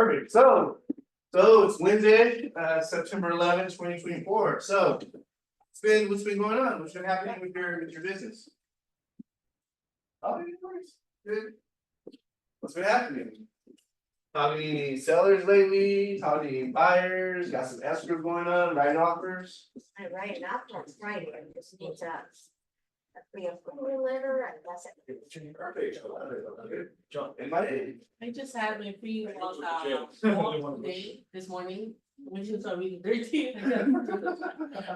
Perfect. So it's Wednesday, September 11th, 2024. So what's been going on? What's been happening with your business? Oh, nice. Good. What's been happening? Talking to any sellers lately? Talking to any buyers? Got some escrow going on, writing offers? I write it up, that's Friday, I just need to. We have a letter and that's it. Perfect. Okay. In my day. I just had my free walk today, this morning, which is already 13.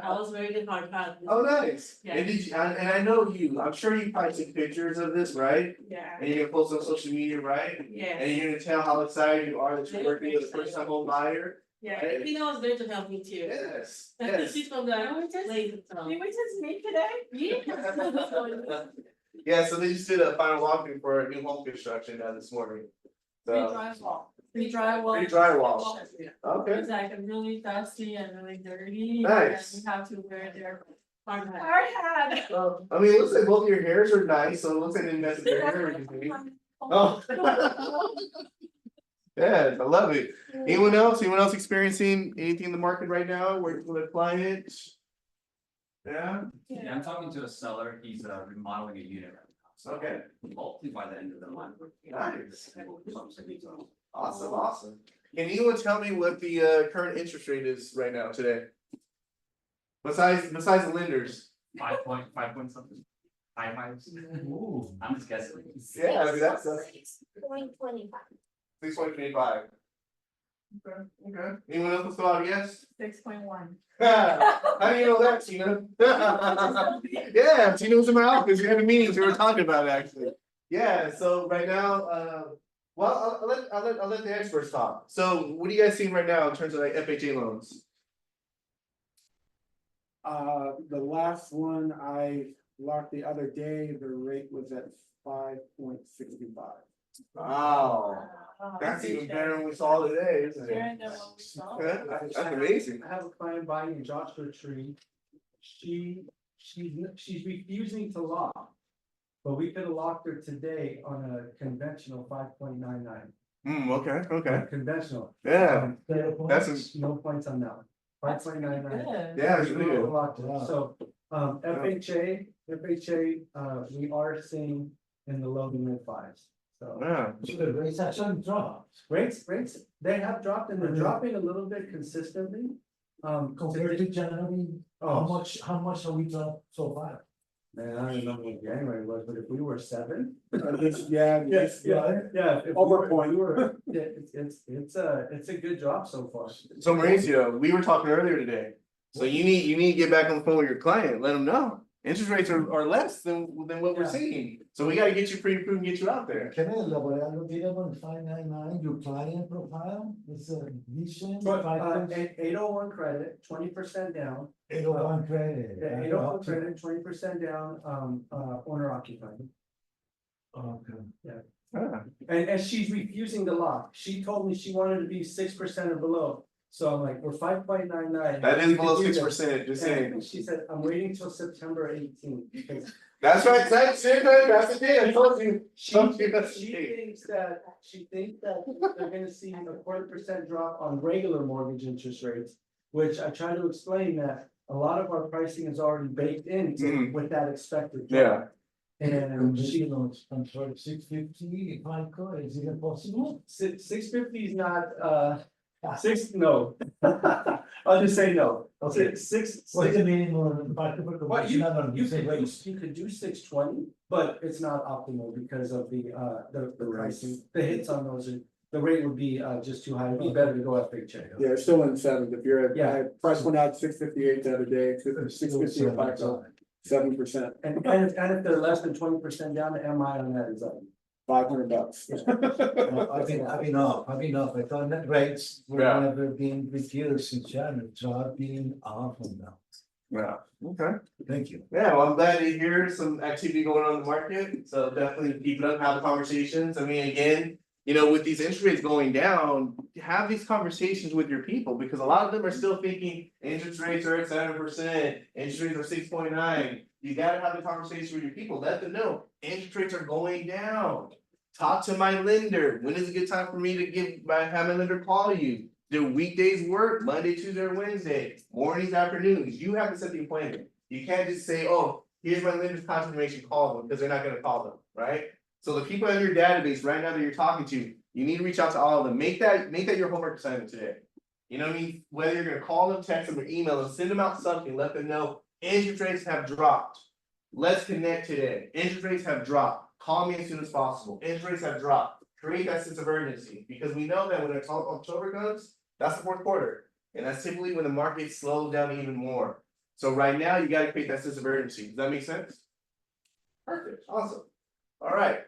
I was very hard path. Oh, nice. Yeah. And I know you, I'm sure you probably took pictures of this, right? Yeah. And you're gonna post on social media, right? Yeah. And you're gonna tell how excited you are that you're working with a first time home buyer. Yeah, Right? Tina was there to help me too. Yes, yes. She's from the late. Did we just meet today? Yeah. Yeah, so they just did a final walkthrough for a new home construction this morning. Free So, drywall. Free drywall. free drywall. Yeah. Okay, It's like really dusty and really dirty. Nice. And we have to wear their hard hat. Hard hat. well, I mean, it looks like both of your hairs are nice, so it looks like they invested their hair or anything. Oh. Yeah, I love it. Anyone else experiencing anything in the market right now, working with a client? Yeah, Yeah, I'm talking to a seller, he's remodeling a unit right now, so okay, hopefully by the end of the month. nice, awesome. Can anyone tell me what the current interest rate is right now today? Besides the lenders? 5 point something. Ooh, I'm just guessing. Yeah, I mean, that's 6.25. 6.25. Okay. Anyone else thought out a guess? 6.1. How do you know that, Tina? Yeah, Tina was in my office, we had a meeting, we were talking about it actually. Yeah, so right now, well, I'll let the experts talk. So what are you guys seeing right now in terms of like FHA loans? The last one I locked the other day, the rate was at 5.65. Wow, that's even better than we saw today, isn't Better it? than what we saw. That's amazing. I have a client buying a Joshua Tree. She's refusing to lock. But we could have locked her today on a conventional 5.99. Okay, Conventional. yeah, that's No points on that. 5.99. yeah, it's really good. So, FHA, we are seeing in the low to mid fives. So Yeah, So the rates actually dropped rates, they have dropped and they're dropping a little bit consistently. compared to January. How Oh, much are we dropped so far? man, I don't know what January was, but if we were 7. Yeah. If Over we point. were, yeah, it's a good drop so far. so Mauricio, we were talking earlier today, so you need to get back on the phone with your client, let them know. Interest rates are less than what we're Yeah. seeing, so we gotta get you pre-approved and get you out there. Can I elaborate a little bit on 599, your client profile, is a vision, But, 5.801 credit, 20% down. credit. Yeah, 801 credit, 20% down, owner occupied. Okay. Ah, And she's refusing to lock. She told me she wanted to be 6% or below. So I'm like, we're 5.99. That is below 6%, just saying. And she said, I'm waiting till September 18th because That's right, that's the day, I told you. she Told you that's the she day. thinks that they're gonna see a 4% drop on regular mortgage interest rates. Which I try to explain that a lot of our pricing is already baked in Mhm. with that expected Yeah. drop. And she, I'm sorry, 650, if I could, is it possible? 650 is not, no. I'll just say no. Okay. Six. What's the minimum? What you could do 620, but it's not optimal because of the pricing, the hits on those are, the rate would be just too high, it'd be better to go FHA. Yeah, it's still in the sevens, if you're Yeah. I price went out 658 the other day, 650 or 7%, And if they're less than 20% down, the MI on that is up. $500. I've been off, I thought that rates were Yeah. never being reduced in January, so I've been off on that. Yeah, okay. Thank you. Yeah, well, I'm glad to hear some activity going on in the market, so definitely keep it up, have conversations, I mean, again. With these interest rates going down, have these conversations with your people, because a lot of them are still thinking interest rates are at 7%, interest rates are 6.9. You gotta have the conversation with your people, let them know, interest rates are going down. Talk to my lender. When is a good time for me to have my lender call you? Do weekdays work? Monday, Tuesday, or Wednesday? Mornings, afternoons? You have to set the appointment. You can't just say, oh, here's my lender's contact information, call them, because they're not gonna call them, right? So the people in your database right now that you're talking to, you need to reach out to all of them. Make that your homework assignment today. You know what I mean? Whether you're gonna call them, text them, or email them, send them out something, let them know interest rates have dropped. Let's connect today. Interest rates have dropped. Call me as soon as possible. Interest rates have dropped. Create that sense of urgency, because we know that when October comes, that's the fourth quarter. And that's typically when the market slows down even more. So right now, you gotta create that sense of urgency. Does that make sense? Perfect, awesome. All right.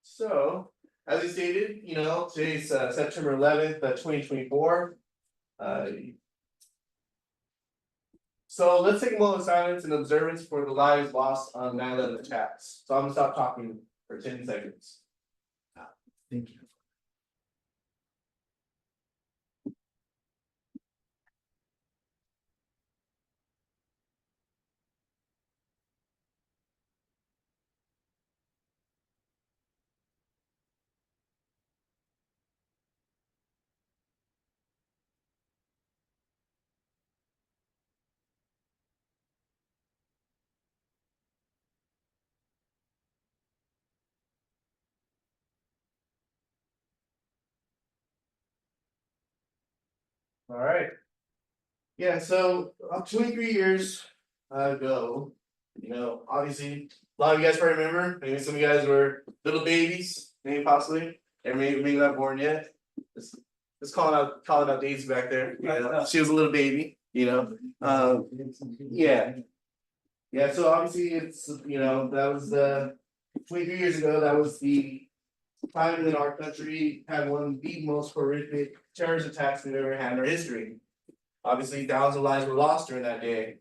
So, as I stated, today's September 11th, 2024. So let's take a moment of silence and observance for the lives lost on 9/11 attacks. So I'm gonna stop talking for 10 seconds. Thank you. All right. Yeah, so 23 years ago, obviously, a lot of you guys probably remember, maybe some of you guys were little babies, maybe possibly, and maybe not born yet. Just calling out Daisy back there, she was a little baby, yeah. Yeah, so obviously it's, that was 23 years ago, that was the time when our country had one of the most horrific terrorist attacks we've ever had in our history. Obviously, thousands of lives were lost during that day.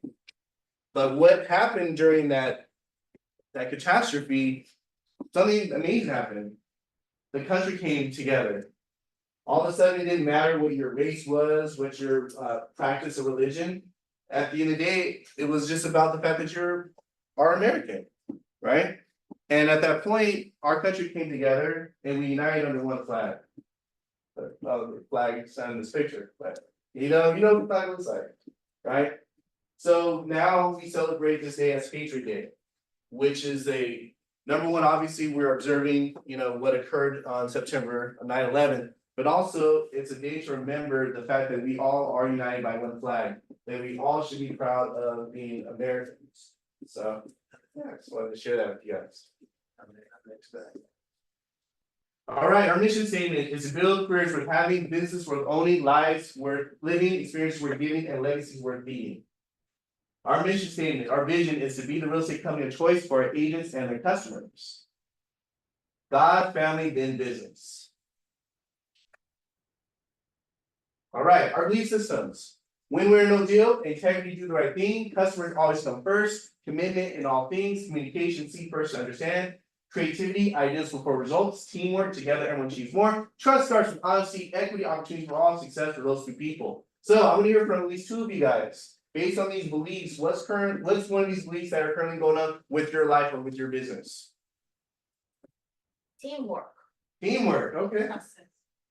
But what happened during that catastrophe, something amazing happened. The country came together. All of a sudden, it didn't matter what your race was, what your practice of religion. At the end of the day, it was just about the fact that you are American, right? And at that point, our country came together and we united under one flag. The flag is in this picture, but you know what the flag looks like, right? So now we celebrate this day as Patriot Day, which is number one, obviously, we're observing, what occurred on September 9/11, but also it's a day to remember the fact that we all are united by one flag, that we all should be proud of being Americans. So, yeah, I just wanted to share that with you guys. All right, our mission statement is to build careers worth having, business worth owning, lives worth living, experiences worth giving, and legacies worth being. Our mission statement, our vision is to be the real estate company of choice for our agents and their customers. God, family, then business. All right, our belief systems. When we're no deal, integrity, do the right thing, customers always come first, commitment in all things, communication, see first, understand. Creativity, ideas before results, teamwork, together everyone achieves more. Trust starts with honesty, equity, opportunity for all, success for those two people. So I'm gonna hear from at least two of you guys. Based on these beliefs, what's one of these beliefs that are currently going on with your life or with your business? Teamwork. Teamwork, okay.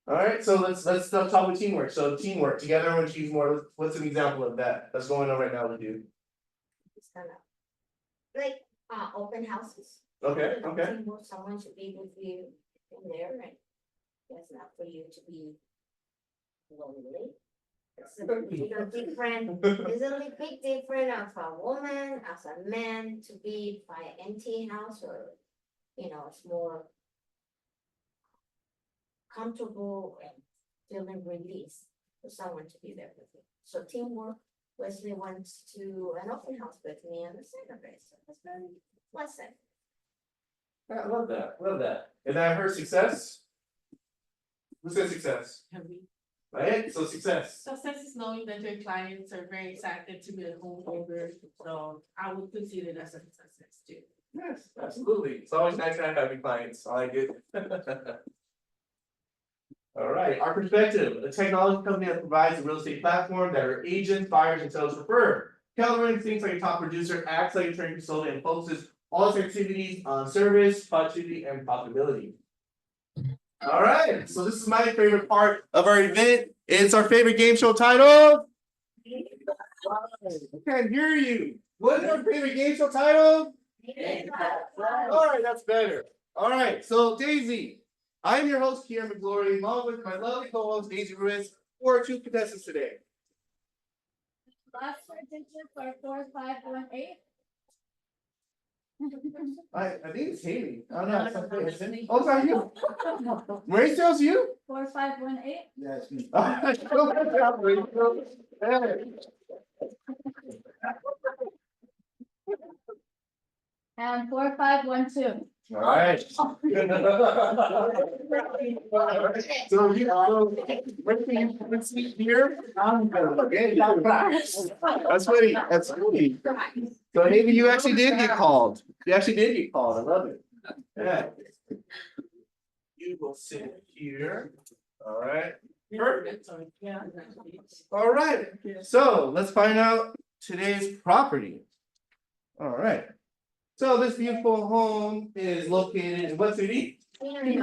All right, so let's talk about teamwork. So teamwork, together everyone achieves more. What's an example of that that's going on right now with you? It's kind of like open houses. Okay, You know, okay. teamwork, someone should be with you in there, and it's not for you to be lonely. It's a big different, it's a big different of a woman as a man to be by an empty house, or it's more comfortable and feeling released for someone to be there with you. So teamwork, Wesley wants to an open house with me on the Saturday, so that's very pleasant. I love that. And I've heard success. Who said success? Right, so success. Success is knowing that your clients are very excited to be a homeowner, so I would consider that as a success too. Yes, absolutely. It's always nice to have happy clients. I like it. All right, our perspective, a technology company that provides a real estate platform that our agents, buyers, and sellers prefer. Keller thinks like a top producer, acts like a training consultant, and focuses all its activities on service, productivity, and profitability. All right, so this is my favorite part of our event. It's our favorite game show title. I can't hear you. What is our favorite game show title? All right, that's better. All right, so Daisy, I'm your host, Kier McGlory, along with my lovely co-host, Daisy Ruiz, who are two contestants today. Last four digits are 4518. I think it's Haley. I don't No, know. no, no, it's me. Oh, it's not you. Mauricio's you? 4518. Yeah, it's me. All right, so good job, Mauricio. Hey. And 4512. All right. So you know, let's see here. Okay, that's funny. That's funny. So maybe you actually did get called. You actually did get called. I love it. Yeah. You will sit here. All right. Perfect. Yeah. All right. So let's find out today's property. All right. So this beautiful home is located in what city? Since we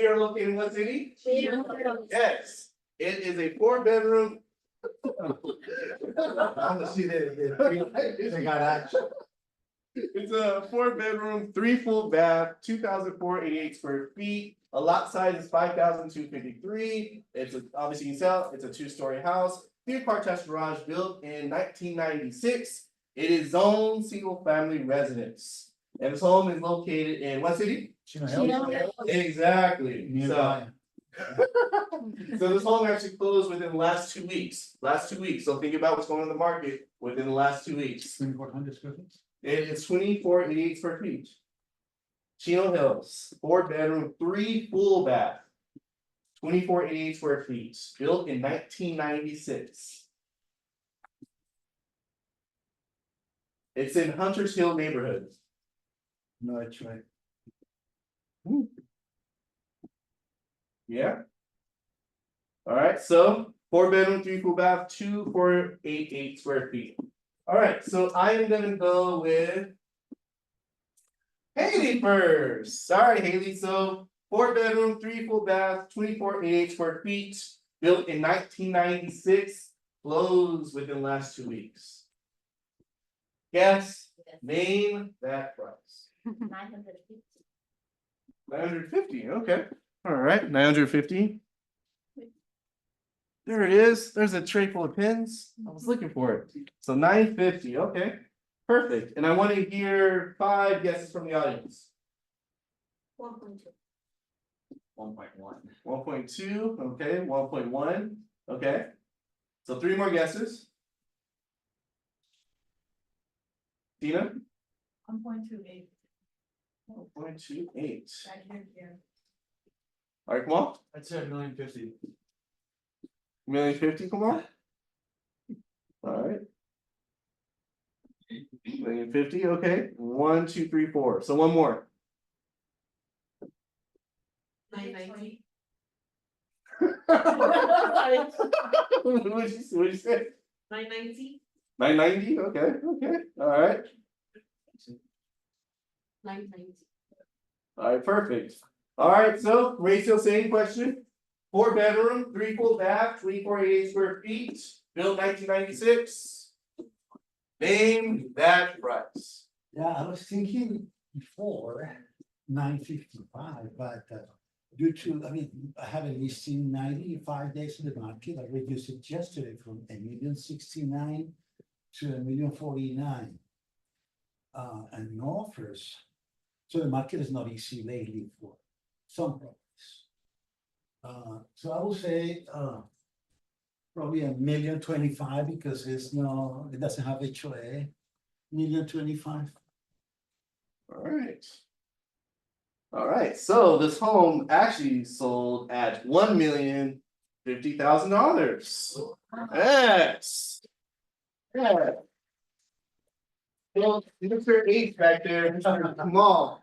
are located in what city? Yes, it is a 4-bedroom. I'm gonna see that. They got action. It's a 4-bedroom, 3 full bath, 2,488 square feet. A lot size is 5,253. It's obviously you can tell it's a 2-story house. 3-car attached garage built in 1996. It is zoned single family residence. And this home is located in what city? Exactly. So, so this home actually closed within the last 2 weeks. So think about what's going on in the market within the last 2 weeks. 2,400 square feet. It is 2,488 square feet. Chino Hills, 4-bedroom, 3 full bath. 2,488 square feet, built in 1996. It's in Hunters Hill neighborhood. No, it's right. Yeah. All right, so 4-bedroom, 3 full bath, 2,488 square feet. All right, so I am gonna go with Haley first. Sorry, Haley. So 4-bedroom, 3 full bath, 2,488 square feet, built in 1996, closed within the last 2 weeks. Yes, name that price. 950. 950, okay. All right, 950. There it is. There's a tray full of pins. I was looking for it. So 950, okay. Perfect. And I want to hear 5 guesses from the audience. 1.2. 1.1. 1.2, okay, 1.1, okay. So 3 more guesses. Tina? 1.28. 1.28. Right here. All right, come on. I'd say 1,050,000. 1,050,000, come on. All right. 1,050,000, okay. 1, 2, 3, 4. So one more. 990. What'd you say? 990. 990, okay, all right. 990. All right, perfect. All right, so Rachel, same question. 4-bedroom, 3 full bath, 2,488 square feet, built 1996. Name that price. Yeah, I was thinking before 955, but due to, I haven't listed 95 days in the market. I reduced it yesterday from 1,069,000 to 1,049,000. And offers. So the market is not easy lately for some properties. So I will say probably 1,025,000 because it doesn't have HOA. 1,025,000. All right, so this home actually sold at $1,050,000. Yes. Yeah. Well, Mr. H back there, come on.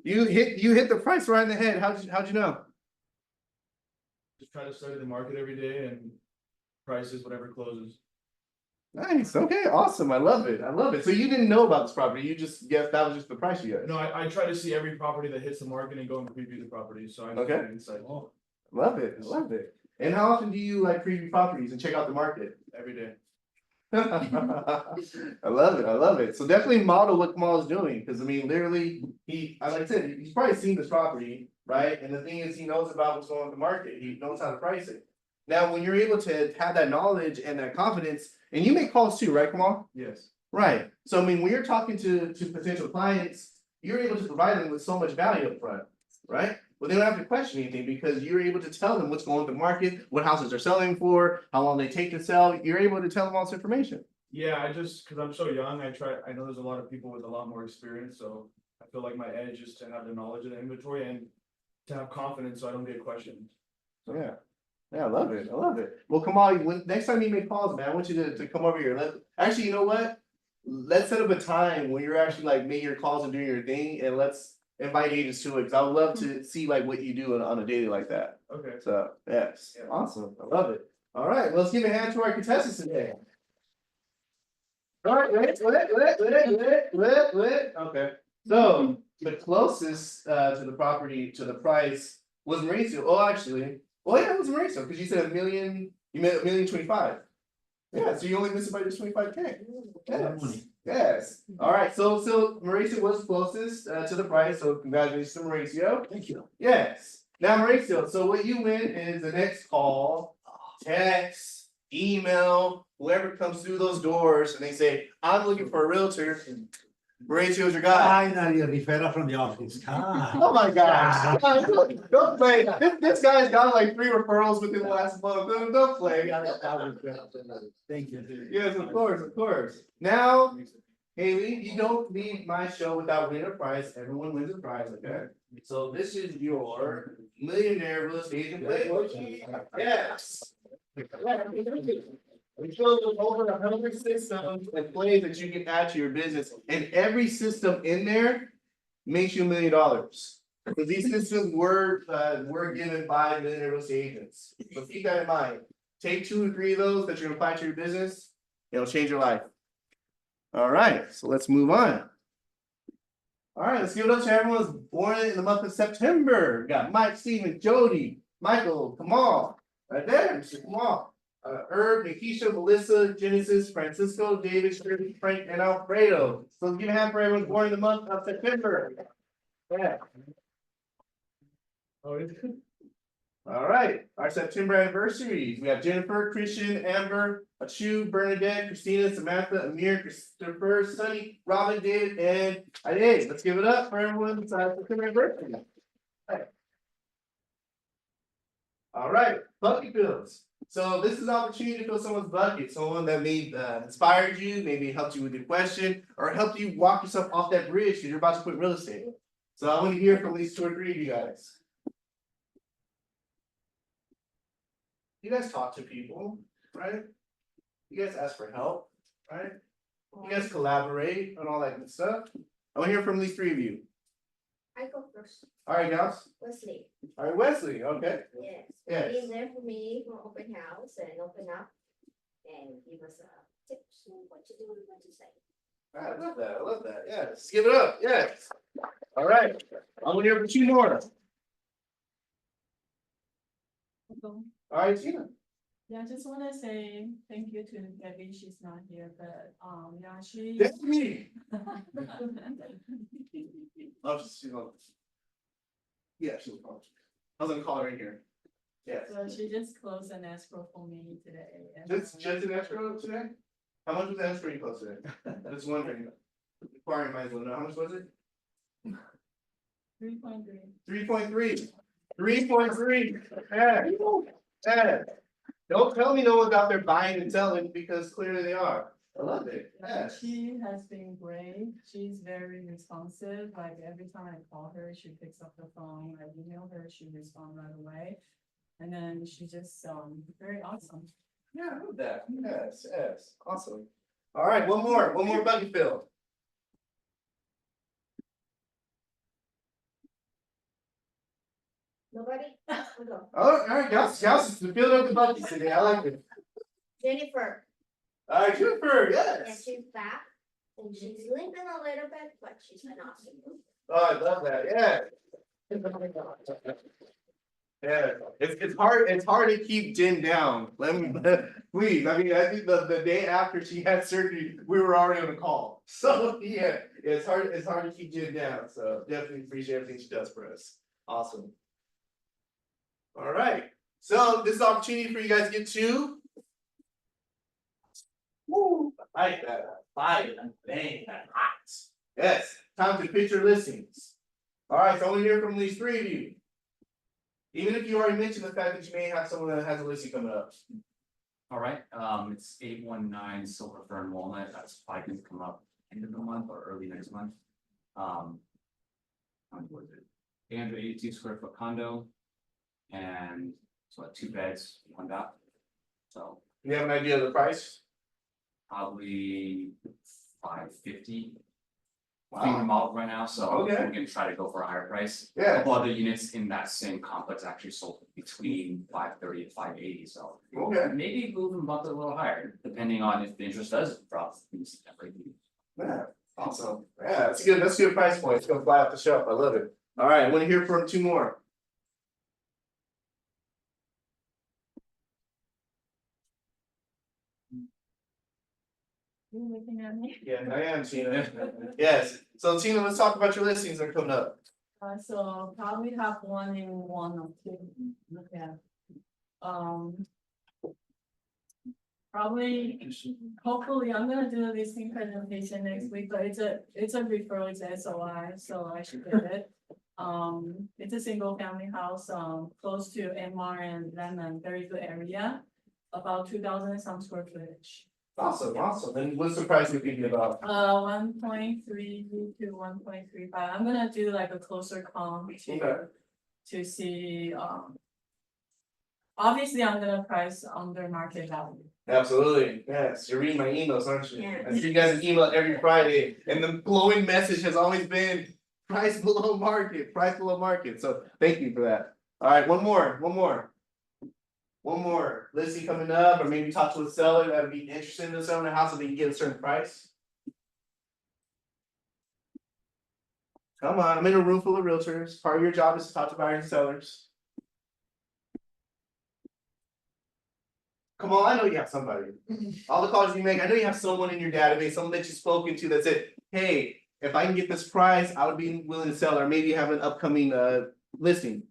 You hit the price right in the head. How'd you know? Just try to study the market every day and prices, whatever closes. Nice, okay, awesome, I love it, I love it. So you didn't know about this property, you just guessed that was just the price you got? No, I try to see every property that hits the market and go and preview the property, so I just Okay. get insight Love it, I love it. And how often do you like preview properties and check out the market? every day. I love it, I love it. So definitely model what Kamal is doing, because I mean, literally, like I said, he's probably seen this property, right? And the thing is, he knows about what's going on in the market, he knows how to price it. Now, when you're able to have that knowledge and that confidence, and you make calls too, right, Kamal? Yes. Right, so I mean, when you're talking to potential clients, you're able to provide them with so much value up front, right? Well, they don't have to question anything because you're able to tell them what's going on in the market, what houses are selling for, how long they take to sell, you're able to tell them all this information. Yeah, cause I'm so young, I know there's a lot of people with a lot more experience, so I feel like my edge is to have the knowledge of the inventory and to have confidence so I don't get questioned. Yeah, I love it, I love it. Well, Kamal, next time you make calls, man, I want you to come over here, actually, you know what? Let's set up a time when you're actually like making your calls and doing your thing, and let's invite agents to it, because I would love to see like what you do on a daily like that. Okay. So, yes, Yeah. awesome, I love it. All right, well, let's give a hand to our contestants today. All right, wait, okay. So, the closest to the property, to the price was Mauricio. Oh, actually, well, yeah, it was Mauricio, because you said you meant 1,025,000. Yeah, so you only missed it by just 25K. Yes, yes. All right, so Mauricio was closest to the price, so congratulations to Mauricio. Thank you. Yes. Now, Mauricio, so what you win is the next call, text, email, whoever comes through those doors and they say, I'm looking for a realtor. Mauricio's your guy. Finally, a referral from the office. Oh my gosh. Don't play. This guy's got like 3 referrals within the last month. Don't play. Thank you. Yes, of course, of course. Now, Haley, you don't leave my show without winning a prize. Everyone wins a prize, okay? So this is your millionaire real estate agent play. Yes. We filled with over 100 systems and plays that you can add to your business, and every system in there makes you $1 million. So these systems were given by millionaire real estate agents. So keep that in mind. Take 2 or 3 of those that you're gonna apply to your business. It'll change your life. All right, so let's move on. All right, let's give it up to everyone who's born in the month of September. We got Mike, Steven, Jody, Michael, Kamal, right there, Mr. Kamal. Herb, Nikisha, Melissa, Genesis, Francisco, David, Shirley, Frank, and Alfredo. So let's give a hand for everyone born in the month of September. Yeah. Oh, it's good. All right, our September anniversaries. We have Jennifer, Christian, Amber, Achu, Bernadette, Christina, Samantha, Amir, Christopher, Sunny, Robin, David, and Ade. Let's give it up for everyone's September anniversary. All right, bucket fills. So this is an opportunity to fill someone's bucket, someone that may inspired you, maybe helped you with your question, or helped you walk yourself off that bridge because you're about to quit real estate. So I want to hear from at least 2 or 3 of you guys. You guys talk to people, right? You guys ask for help, right? You guys collaborate on all that good stuff. I want to hear from at least 3 of you. I go first. All right, gals. Wesley, All right, Wesley. Okay. yes. Yes. Being there for me for open house and open up and give us tips on what to do and what to say. I love that. I love that. Yeah, let's give it up. Yes. All right. I'm gonna hear from 2 more. All right, Tina. Yeah, I just wanna say thank you to Debbie, she's not here, but, yeah, she. That's me. Oh, she's on. Yeah, she's on. I was gonna call her in here. Yes. So she just closed an escrow for me today. and, Just an escrow today? How much was the escrow you closed today? Just wondering. Inquiring might as well know. How much was it? 3.3. 3.3. 3.3. Yeah. Yeah. Don't tell me no one's out there buying and selling because clearly they are. I love it. Yes. She has been great. She's very responsive. Like every time I call her, she picks up the phone. I email her, she responds right away. And then she just very awesome. Yeah, I love that. Yes, yes. Awesome. All right, one more bucket fill. Nobody? We'll go. Oh, all right, guys, fill up the buckets today. I like it. Jennifer, All right, Jennifer, And yes. she's back, and she's limping a little bit, but she's an awesome mover. Oh, I love that, yeah. Yeah, it's hard to keep Jen down, let me, please, I mean, I think the day after she had surgery, we were already on a call. So, yeah, it's hard to keep Jen down, so definitely appreciate everything she does for us, awesome. All right, so this is an opportunity for you guys to get to. Woo, I like that, fire, bang, hot. Yes, time to pitch your listings. All right, so I want to hear from these three of you. Even if you already mentioned the fact that you may have someone that has a listing coming up. All right, it's 819 Silver Fern Walnut, that's probably gonna come up end of the month or early next month. How many was it? 882 square foot condo. And so 2 beds, 1 bath. So You have an idea of the price? probably 550. Wow. Being remodeled right now, so Okay. we're gonna try to go for a higher price. A Yeah, couple other units in that same complex actually sold between 530 and 580, so. okay, Maybe move them up a little higher, depending on if the interest does drop. yeah, awesome, yeah, that's a good price point, it's gonna fly off the shelf, I love it. All right, I wanna hear from 2 more. You looking at me? Yeah, I am Tina. Yes, so Tina, let's talk about your listings that are coming up. So probably have one in 1 or 2, okay. Probably, hopefully, I'm gonna do a listing presentation next week, but it's a referral, it's SOI, so I should get it. It's a single family house, close to MR and Lemon, very good area. About 2,000 some square footage. Awesome, awesome, and what's the price we thinking about? 1.3 to 1.35, I'm gonna do like a closer comp Okay. to see, obviously, I'm gonna price under market value. Absolutely, yes, you're reading my emails, aren't you? Yeah. I see you guys email every Friday, and the glowing message has always been price below market, so thank you for that. All right, one more. One more, listing coming up, or maybe talk to a seller that would be interested in selling a house so they can get a certain price. Come on, I'm in a room full of realtors, part of your job is to talk to buyers and sellers. Come on, I know you have somebody. All the calls you make, I know you have someone in your database, someone that you've spoken to that said, hey, if I can get this price, I would be willing to sell, or maybe you have an upcoming listing.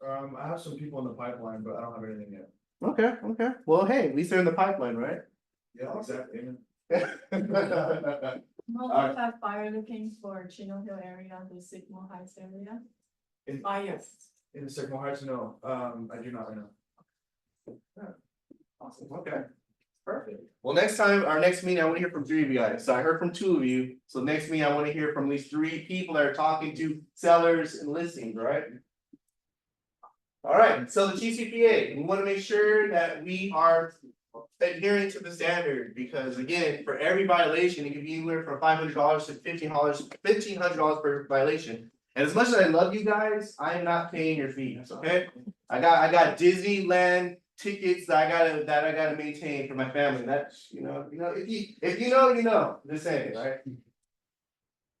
I have some people in the pipeline, but I don't have anything yet. Okay, well, hey, at least they're in the pipeline, right? Yeah, exactly. Well, Alright. we have buyer looking for Chino Hill area, the Sigma Heights area. In- Buyers. In Sycamore Heights, no, I do not right now. Awesome, okay. Perfect. Well, next time, our next meeting, I wanna hear from 3 of you guys, so I heard from 2 of you, so next meeting, I wanna hear from at least 3 people that are talking to sellers and listings, right? Alright, so the TCPA, we wanna make sure that we are adhering to the standard, because again, for every violation, it could be anywhere from $500 to $1,500 per violation. And as much as I love you guys, I am not paying your fees, okay? I got Disneyland tickets that I gotta maintain for my family, that's, if you know, you know, just saying, right?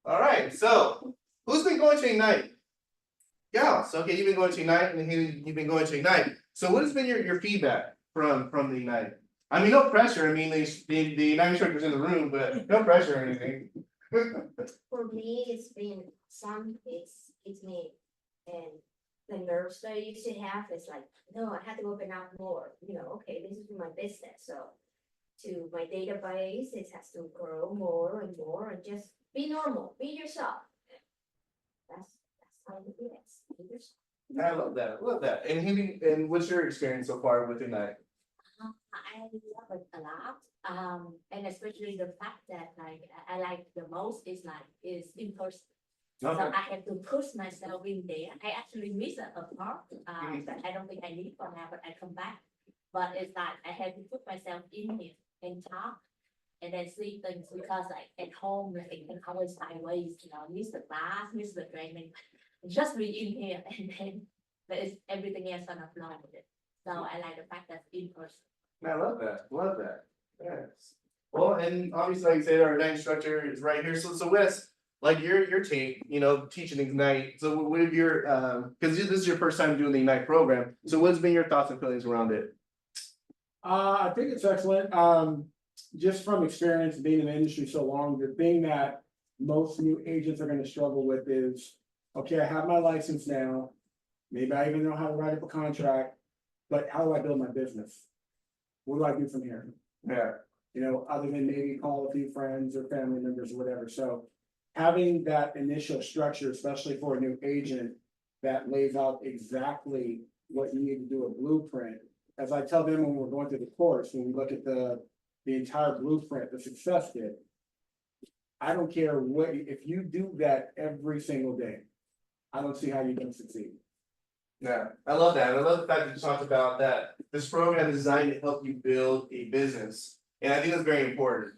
Alright, so, who's been going to Ignite? Yeah, so okay, you've been going to Ignite and you've been going to Ignite, so what has been your feedback from the Ignite? I mean, no pressure, I mean, the Ignite instructors in the room, but no pressure or anything. For me, it's been it's me, and the nerves that I used to have is like, no, I had to open up more, okay, this is my business, so. To my database, it has to grow more and more, and just be normal, be yourself. That's how it is, be yourself. I love that, and what's your experience so far with Ignite? I love it a lot, and especially the fact that like I like the most is in person. So Okay. I have to push myself in there. I actually miss a part, that I don't think I need for now, but I come back. But it's like I have to put myself in here and talk, and then see things, because like at home, like, I can always find ways, miss the class, miss the training. Just be in here, and then there's everything else gonna flow with it. So I like the fact that in person. I love that, Yes. Well, and obviously, like I said, our Ignite instructor is right here. So Wes, like your take, teaching Ignite. So what have your, because this is your first time doing the Ignite program. So what's been your thoughts and feelings around it? I think it's excellent. Just from experience being in the industry so long, the thing that most new agents are gonna struggle with is, okay, I have my license now. Maybe I even know how to write up a contract, but how do I build my business? What do I do from here? Yeah. Other than maybe call a few friends or family members or whatever. So having that initial structure, especially for a new agent, that lays out exactly what you need to do, a blueprint. As I tell them when we're going through the course, when we look at the entire blueprint, the success kit. I don't care what, if you do that every single day, I don't see how you can succeed. Yeah, I love that. I love the fact that you talked about that. This program is designed to help you build a business. And I think that's very important.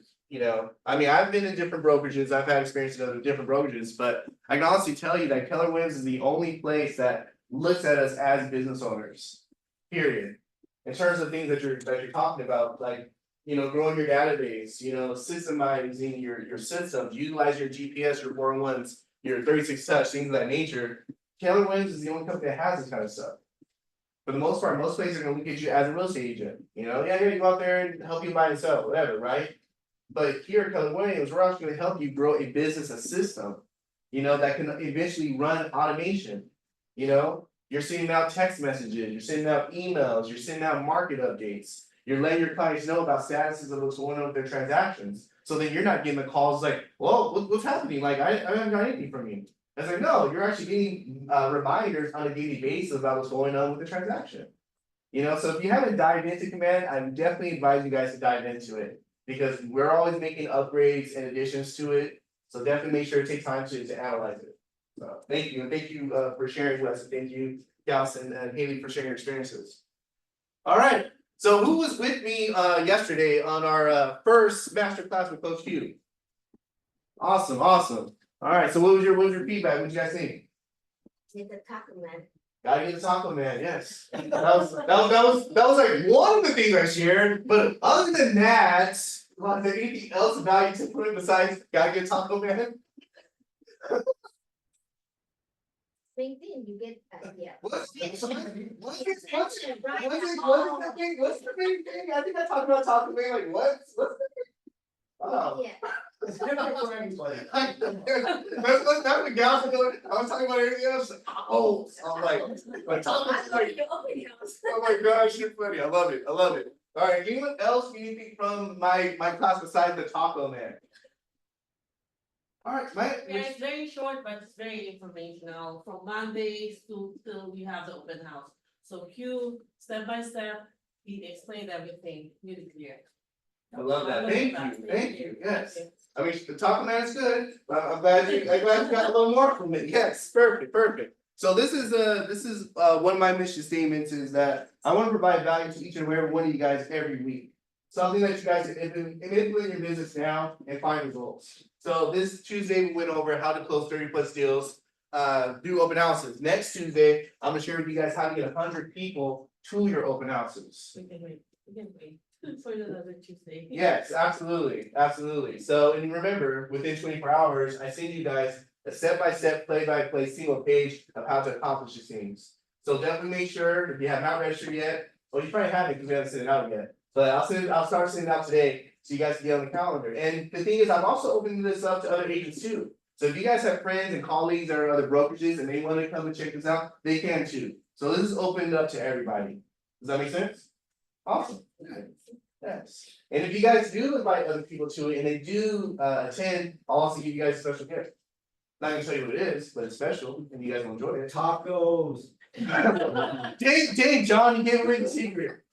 I've been in different brokerages, I've had experience in other different brokerages, but I can honestly tell you that Keller Williams is the only place that looks at us as business owners. Period. In terms of things that you're talking about, like, growing your database, systemizing your systems, utilize your GPS, your 401s, your 36 touch, things of that nature. Keller Williams is the only company that has this kind of stuff. For the most part, most places are gonna look at you as a real estate agent, yeah, you go out there and help you buy and sell, whatever, right? But here at Keller Williams, we're actually gonna help you grow a business, a system, that can eventually run automation. You're sending out text messages, you're sending out emails, you're sending out market updates. You're letting your clients know about statuses of what's going on with their transactions. So then you're not getting the calls like, whoa, what's happening? Like, I haven't got anything from you. I was like, no, you're actually getting reminders on a daily basis about what's going on with the transaction. So if you haven't dived into Command, I would definitely advise you guys to dive into it. Because we're always making upgrades and additions to it. So definitely make sure to take time to analyze it. So thank you, and thank you for sharing with us. Thank you, Gals and Haley, for sharing your experiences. All right. So who was with me yesterday on our first masterclass with Coach Q? Awesome. All right. So what was your feedback? What did you guys think? Did the taco man. Gotta get the taco man. Yes. That was like one of the things I shared. But other than that, is there anything else of value to put in besides gotta get taco man? Same thing, you get, yeah. What's the main thing? I think I talked about taco man. Like what's the oh. Yeah. That's what gals are doing. I was talking about everything else. Oh, I'm like tacos. Like, oh my gosh, you're funny. I love it. All right, anyone else need anything from my class besides the taco man? All right, Yeah, it's very short, but it's very informational, from Mondays to till we have the open house. So Q, step by step, he explained everything really clear. I love that. Thank you. Yes. I mean, the taco man is good, but I'm glad you got a little more from it. Yes, perfect. So this is one of my mission statements is that I want to provide value to each and every one of you guys every week. Something that you guys can implement in your business now and find results. So this Tuesday we went over how to close 30+ deals, do open houses. Next Tuesday, I'm gonna share with you guys how to get 100 people to your open houses. We can wait for another Tuesday. Yes, absolutely. So, and remember, within 24 hours, I send you guys a step-by-step, play-by-play single page of how to accomplish these things. So definitely make sure if you have not registered yet, well, you probably haven't because we haven't sent it out yet. But I'll start sending it out today so you guys can get on the calendar. And the thing is, I'm also opening this up to other agents too. So if you guys have friends and colleagues or other brokerages and they want to come and check this out, they can too. So this is opened up to everybody. Does that make sense? Awesome. Yes. And if you guys do invite other people to it and they do attend, I'll also give you guys a special gift. Not gonna tell you what it is, but it's special and you guys will enjoy it. Tacos. Dang, John, you gave away the secret.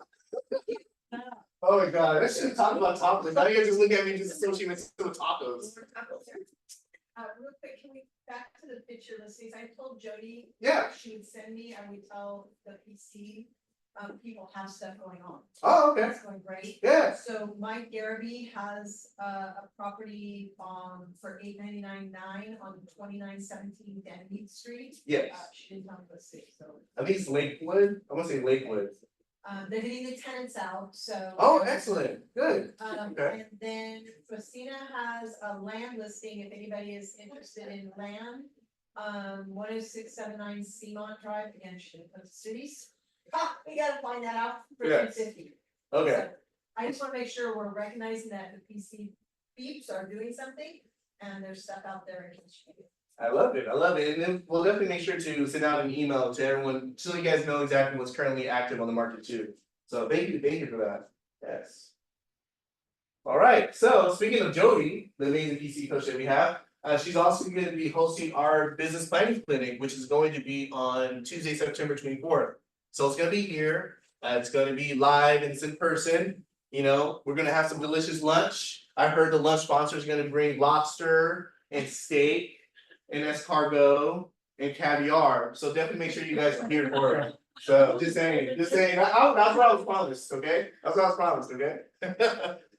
Oh my god, I should have talked about tacos. Now you guys just look at me and just associate with tacos. Real quick, can we back to the picture listings? I told Jody. Yeah. She would send me, I would tell the PC, people have stuff going on. Oh, okay. That's going great. Yeah. So Mike Garrity has a property for $899.9 on 2917 Denmead Street. Yes. She didn't tell me the city, so. I think it's Lakewood. I want to say Lakewood. They're getting the tenants out, so. Oh, excellent, good. Okay. And then Christina has a land listing, if anybody is interested in land. 10679 Seamont Drive, again, should have put cities. Ah, we gotta find that out for Yes. 250. Okay, So, I just wanna make sure we're recognizing that the PC beeps are doing something, and there's stuff out there in case you. I love it, and then we'll definitely make sure to send out an email to everyone, so you guys know exactly what's currently active on the market too. So thank you for that, yes. All right, so speaking of Jody, the amazing PC coach that we have, she's also going to be hosting our business planning clinic, which is going to be on Tuesday, September 24th. So it's gonna be here, it's gonna be live and it's in person, you know, we're gonna have some delicious lunch. I heard the lunch sponsor is gonna bring lobster and steak and escargot and caviar, so definitely make sure you guys are here for it. So just saying, that's what I was promised, okay? That's what I was promised, okay?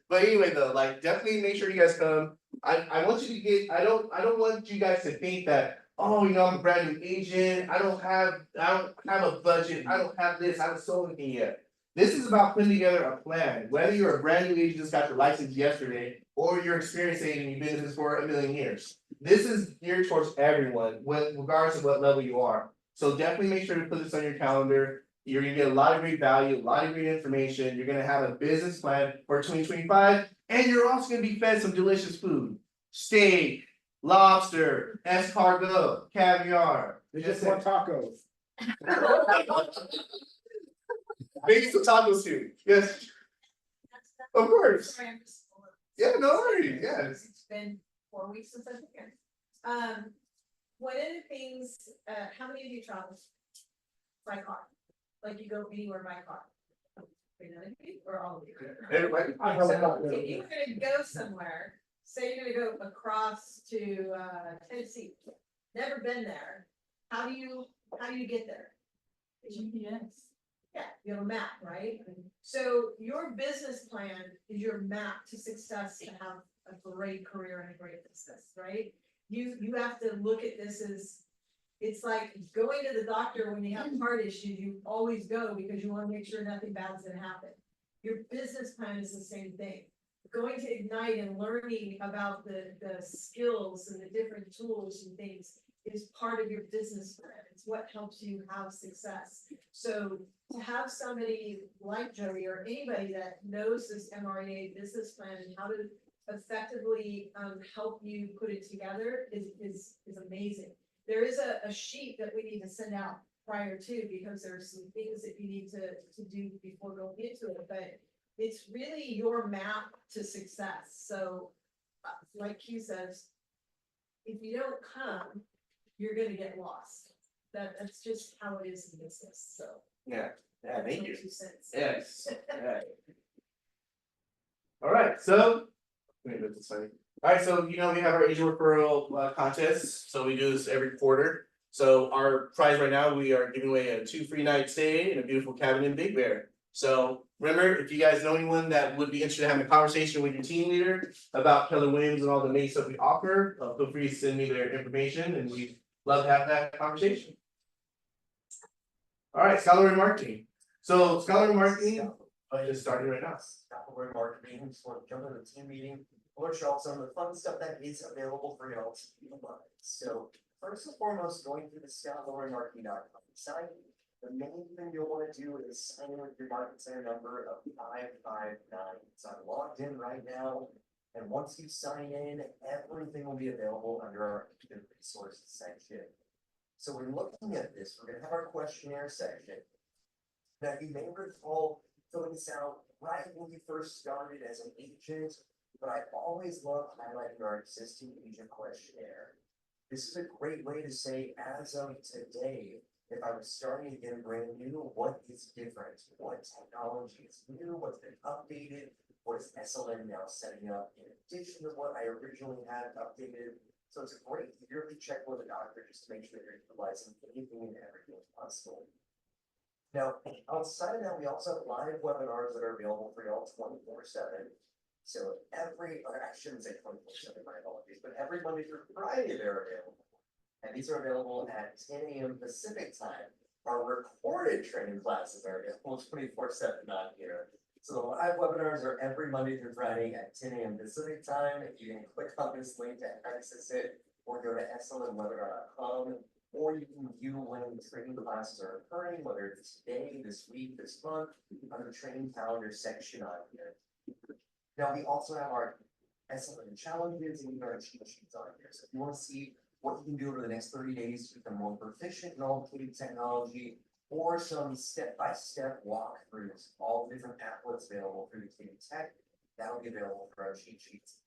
But anyway though, like definitely make sure you guys come. I want you to get, I don't want you guys to think that, oh, you know, I'm a brand new agent, I don't have a budget, I don't have this, I haven't sold anything yet. This is about putting together a plan, whether you're a brand new agent just got your license yesterday, or you're experienced agent and you've been in this for a million years. This is geared towards everyone, regardless of what level you are. So definitely make sure to put this on your calendar. You're gonna get a lot of great value, a lot of great information. You're gonna have a business plan for 2025, and you're also gonna be fed some delicious food. Steak, lobster, escargot, caviar. They just want tacos. Maybe some tacos too. Yes, of course. Sorry, I'm just. Yeah, no worries, yes. It's been 4 weeks since I've been here. One of the things, how many of you travel by car? Like you go anywhere by car? None of you, or all of you? Everybody. So if you were gonna go somewhere, say you're gonna go across to Tennessee, never been there, how do you get there? GPS. Yeah, you have a map, right? So your business plan is your map to success, to have a great career and a great business, right? You have to look at this as, it's like going to the doctor when you have heart issues, you always go because you wanna make sure nothing bad's gonna happen. Your business plan is the same thing. Going to Ignite and learning about the skills and the different tools and things is part of your business plan. It's what helps you have success. So to have somebody like Jody or anybody that knows this MREA business plan and how to effectively help you put it together is amazing. There is a sheet that we need to send out prior to, because there's some things that you need to do before going into it, but it's really your map to success. So like Q says, if you don't come, you're gonna get lost. That's just how it is in business, so. Yeah, thank my you. 2 cents. Yes. Yeah. All right, so. Wait, that's funny. All right, so you know, we have our agent referral contest, so we do this every quarter. So our prize right now, we are giving away a 2 free night stay in a beautiful cabin in Big Bear. So remember, if you guys know anyone that would be interested in having a conversation with your team leader about Keller Williams and all the amazing stuff we offer, feel free to send me their information and we'd love to have that conversation. All right, Scholar Marketing. So Scholar Marketing is starting right now. Stakeholder marketing, just want to jump into the team meeting, alert y'all some of the fun stuff that is available for y'all to utilize. So first and foremost, going through the stakeholdermarketing.com site, the main thing you'll want to do is sign in with your market center number of 559. So I'm logged in right now, and once you sign in, everything will be available under our resources section. So when looking at this, we're gonna have our questionnaire section. Now, you may recall filling this out right when you first started as an agent, but I always love highlighting our existing agent questionnaire. This is a great way to say, as of today, if I was starting again brand new, what is different? What technology is new? What's been updated? What is SLM now setting up in addition to what I originally had updated? So it's a great yearly check with a doctor just to make sure you're utilizing anything and everything possible. Now, outside of that, we also have live webinars that are available for y'all 24/7. So I shouldn't say 24/7, my apologies, but every Monday through Friday they're available. And these are available at 10 a.m. Pacific time, Our recorded training classes are available 24/7 on here. So the live webinars are every Monday through Friday at 10 a.m. Pacific time. You can click on this link to access it, or go to slmwebinar.com, or you can view when the training classes are occurring, whether it's today, this week, this month, on the training calendar section on here. Now, we also have our SLM challenges and our cheat sheets on here. So if you want to see what you can do over the next 30 days to become more proficient in all CADE technology, or some step-by-step walkthroughs, all the different applets available through the CADE Tech, that'll be available for our cheat sheets.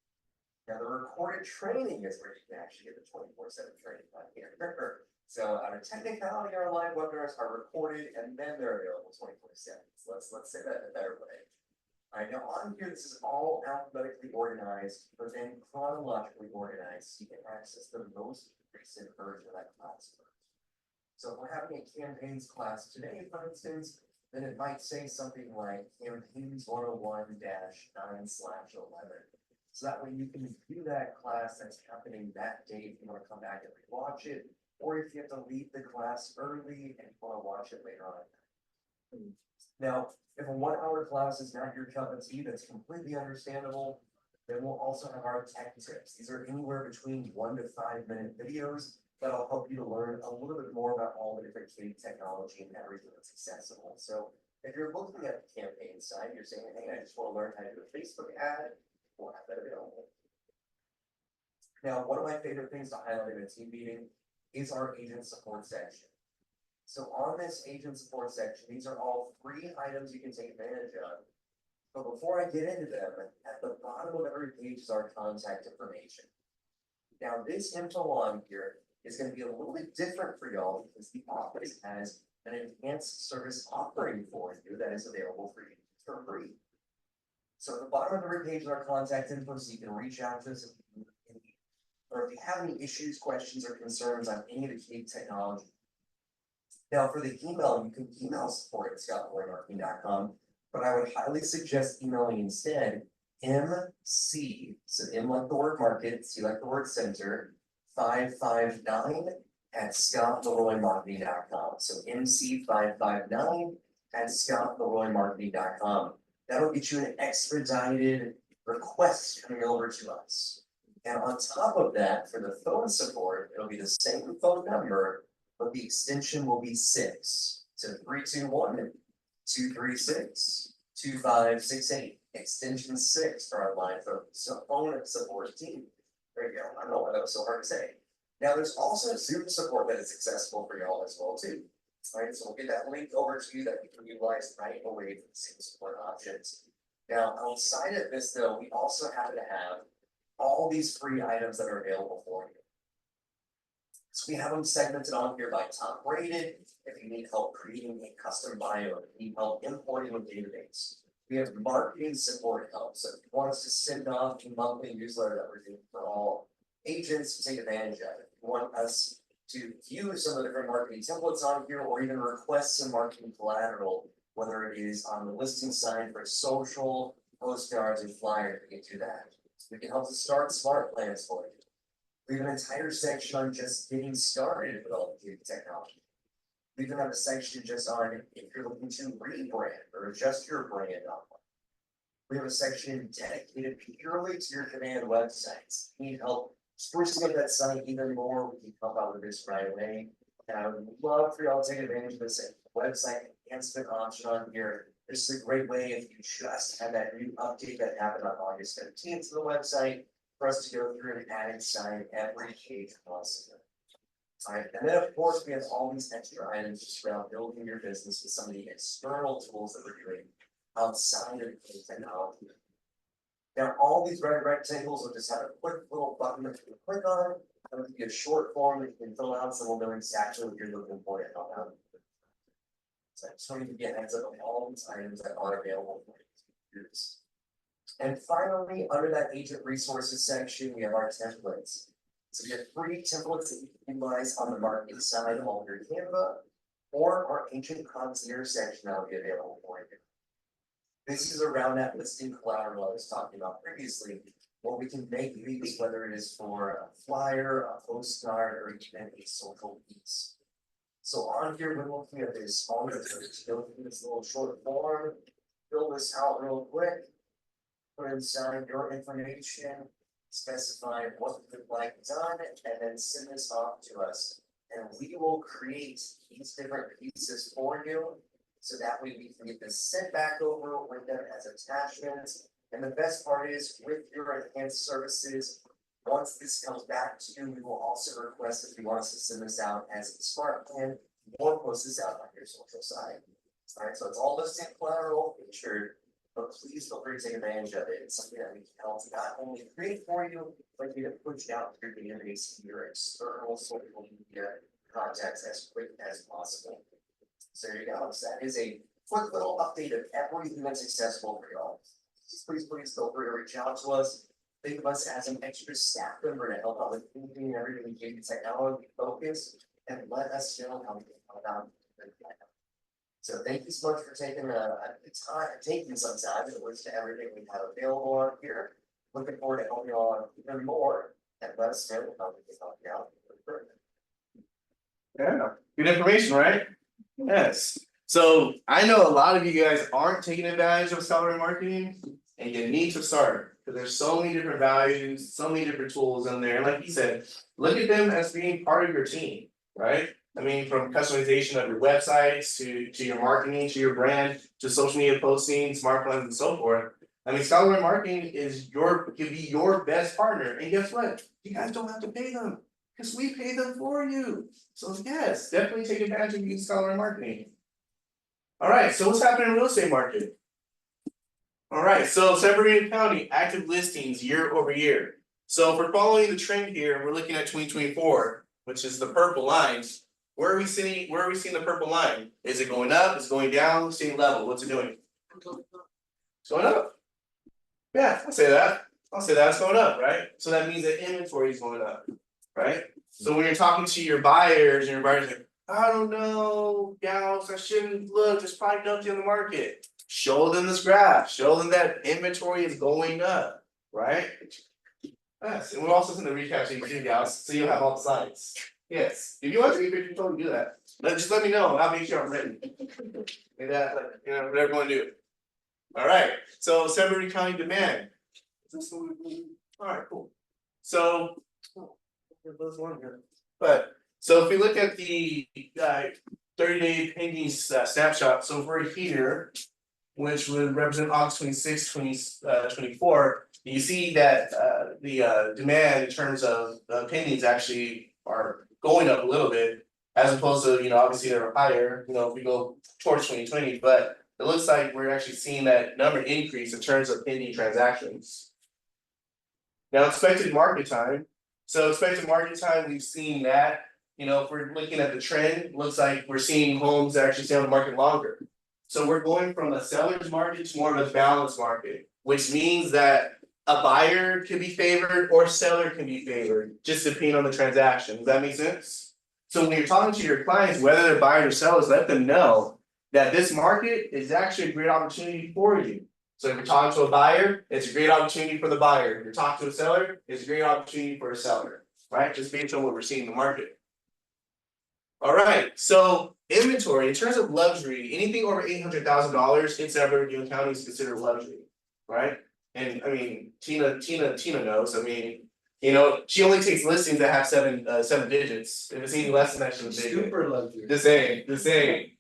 Now, the recorded training is where you can actually get the 24/7 training on here. So out of technicality, our live webinars are recorded and then they're available 24/7. So let's say that in a better way. All right, now on here, this is all alphabetically organized, but then chronologically organized, so you can access the most recent version of that class first. So if we're having a campaigns class today, for instance, then it might say something like campaigns 101-9/11. So that way you can view that class that's happening that day if you want to come back and rewatch it, or if you have to leave the class early and you want to watch it later on. Now, if a 1 hour class is not your cup of tea, that's completely understandable. Then we'll also have our tech tips. These are anywhere between 1 to 5 minute videos that'll help you to learn a little bit more about all the different CADE technology and everything that's accessible. So if you're looking at the campaign side, you're saying, hey, I just want to learn how to do a Facebook ad, we'll have that available. Now, one of my favorite things to highlight in a team meeting is our agent support section. So on this agent support section, these are all 3 items you can take advantage of. But before I get into them, at the bottom of every page is our contact information. Now, this info on here is going to be a little bit different for y'all because the office has an enhanced service offering for you that is available for you for free. So at the bottom of every page is our contact info, so you can reach out to us or if you have any issues, questions, or concerns on any of the CADE technology. Now, for the email, you can email support@scottmorganmarketing.com, but I would highly suggest emailing instead MC, so M like the word market, C like the word center, 559@scottleroymarketing.com. So MC559@scottleroymarketing.com. That'll get you an expedited request coming over to us. And on top of that, for the phone support, it'll be the same phone number, but the extension will be 6. So 321-236-2568, extension 6 for our line phone support team. There you go. I don't know why that was so hard to say. Now there's also Zoom support that is accessible for y'all as well too. All right, so we'll get that link over to you that you can utilize right away for the Zoom support options. Now outside of this though, we also happen to have all these free items that are available for you. So we have them segmented on here by top rated. If you need help creating a custom bio, if you need help importing a database. We have marketing support help. So if you want us to send off a monthly newsletter that we're doing for all agents to take advantage of it. If you want us to view some of the different marketing templates on here, or even request some marketing collateral, whether it is on the listing side for social, postcards, and flyers, we can do that. We can help to start smart plans for you. We have an entire section on just getting started with all the technology. We even have a section just on if you're looking to rebrand or adjust your brand online. We have a section dedicated purely to your command websites. If you need help sprucing up that site even more, we can help out with this right away. And I would love for y'all to take advantage of this website enhancement option on here. This is a great way if you just had that new update that happened on August 15th to the website for us to go through and add inside every page possible. All right, and then of course we have all these extra items just around building your business with some of the external tools that we're doing outside of the technology. Now, all these red rectangles will just have a quick little button that you can click on. It'll give you a short form that you can fill out, so we'll know exactly what you're looking for to help out. So I just want you to get a heads up on all these items that are available for you to use. And finally, under that agent resources section, we have our templates. So we have 3 templates that you can utilize on the marketing side of all your Canva, or our agent concierge section that will be available for you. This is around that listing collateral I was talking about previously, where we can make these, whether it is for a flyer, a postcard, or even a social piece. So on here, we're looking at this, all of this, go through this little short form, fill this out real quick. Put inside your information, specify what you'd like done, and then send this off to us. And we will create these different pieces for you, so that way we can get this sent back over with them as attachments. And the best part is, with your enhanced services, once this comes back to you, we will also request if you want us to send this out as a smart plan, or post this out on your social side. Alright, so it's all listed collateral featured, but please feel free to take advantage of it. It's something that we can help not only create for you, but we can push out through the database to your external social media contacts as quick as possible. So there you go. So that is a quick little update of everything that's accessible for y'all. Please feel free to reach out to us. Think of us as an extra staff member to help out with anything and everything we can technology focus, and let us know how we can help out. So thank you so much for taking some time to listen to everything we have available on here. Looking forward to helping you all even more, and let us know how we can help you out. Yeah, good information, right? Yes. So I know a lot of you guys aren't taking advantage of salary marketing, and you need to start, because there's so many different values, so many different tools in there. And like you said, look at them as being part of your team, right? I mean, from customization of your websites to your marketing, to your brand, to social media posting, smart plans, and so forth. I mean, salary marketing can be your best partner. And guess what? You guys don't have to pay them, because we pay them for you. So yes, definitely take advantage of using salary marketing. All right, so what's happening in the real estate market? All right, so San Bernardino County active listings year over year. So if we're following the trend here, we're looking at 2024, which is the purple lines. Where are we seeing the purple line? Is it going up? Is it going down? Same level? What's it doing? It's going up. Yeah, I'll say that. It's going up, right? So that means that inventory is going up, right? So when you're talking to your buyers and your buyers like, I don't know, gals, I shouldn't look, there's probably nothing in the market. Show them this graph, show them that inventory is going up, right? Yes, and we'll also send the recap to you, gals, so you'll have all the sides. Yes, if you want to, you can totally do that. Just let me know, and I'll make sure I'm ready. Like that, like, you know, whatever you want to do. All right, so San Bernardino County demand. All right, cool. So, there's one here. But so if we look at the 30-day pending snapshot, so if we're here, which would represent August 26, 2024, you see that the demand in terms of pendings actually are going up a little bit, as opposed to, you know, obviously they're higher, you know, if we go towards 2020, but it looks like we're actually seeing that number increase in terms of pending transactions. Now, expected market time. So expected market time, we've seen that, you know, if we're looking at the trend, looks like we're seeing homes that actually stay on the market longer. So we're going from a seller's market to more of a balanced market, which means that a buyer can be favored or seller can be favored, just depending on the transaction. Does that make sense? So when you're talking to your clients, whether they're buyers or sellers, let them know that this market is actually a great opportunity for you. So if you're talking to a buyer, it's a great opportunity for the buyer. If you're talking to a seller, it's a great opportunity for a seller, right? Just based on what we're seeing in the market. All right, so inventory, in terms of luxury, anything over $800,000 in San Bernardino County is considered luxury, right? And I mean, Tina knows, I mean, you know, she only takes listings that have seven digits. If it's any less than that, she'll take it. Super luxury. The same.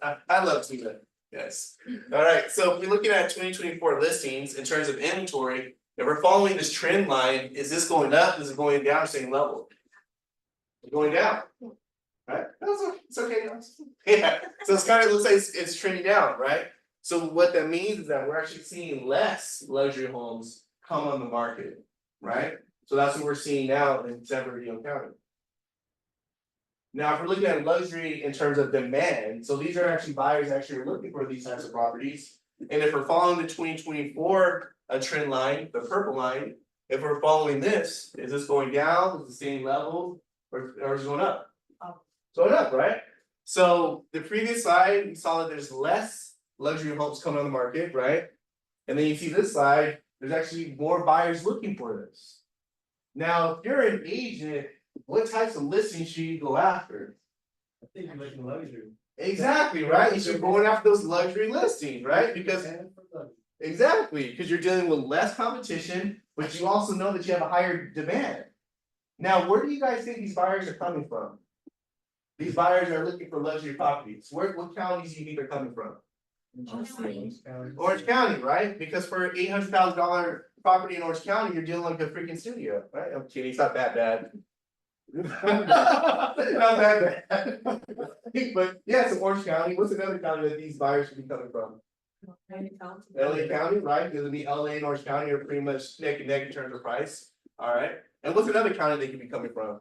I love Tina, yes. All right, so if we're looking at 2024 listings in terms of inventory, if we're following this trend line, is this going up? Is it going down, same level? It's going down. Right, it's okay, yeah, so it's kind of looks like it's trending down, right? So what that means is that we're actually seeing less luxury homes come on the market, right? So that's what we're seeing now in San Bernardino County. Now, if we're looking at luxury in terms of demand, so these are actually buyers actually looking for these types of properties. And if we're following the 2024 trend line, the purple line, if we're following this, is this going down, is it staying level, or is it going up? Going up, right? So the previous slide, we saw that there's less luxury homes coming on the market, right? And then you see this slide, there's actually more buyers looking for this. Now, if you're an agent, what types of listings should you go after? I think you're making luxury. Exactly, right? You should going after those luxury listings, right? Because exactly, because you're dealing with less competition, but you also know that you have a higher demand. Now, where do you guys think these buyers are coming from? These buyers are looking for luxury properties. What counties do you think they're coming from? Orange County, right? Because for $800,000 property in Orange County, you're dealing like a freaking studio, right? I'm kidding, it's not that bad. Not that bad. But yeah, so Orange County, what's another county that these buyers should be coming from? LA County, right? Because it'd be LA and Orange County are pretty much neck and neck in terms of price. All right. And what's another county they could be coming from?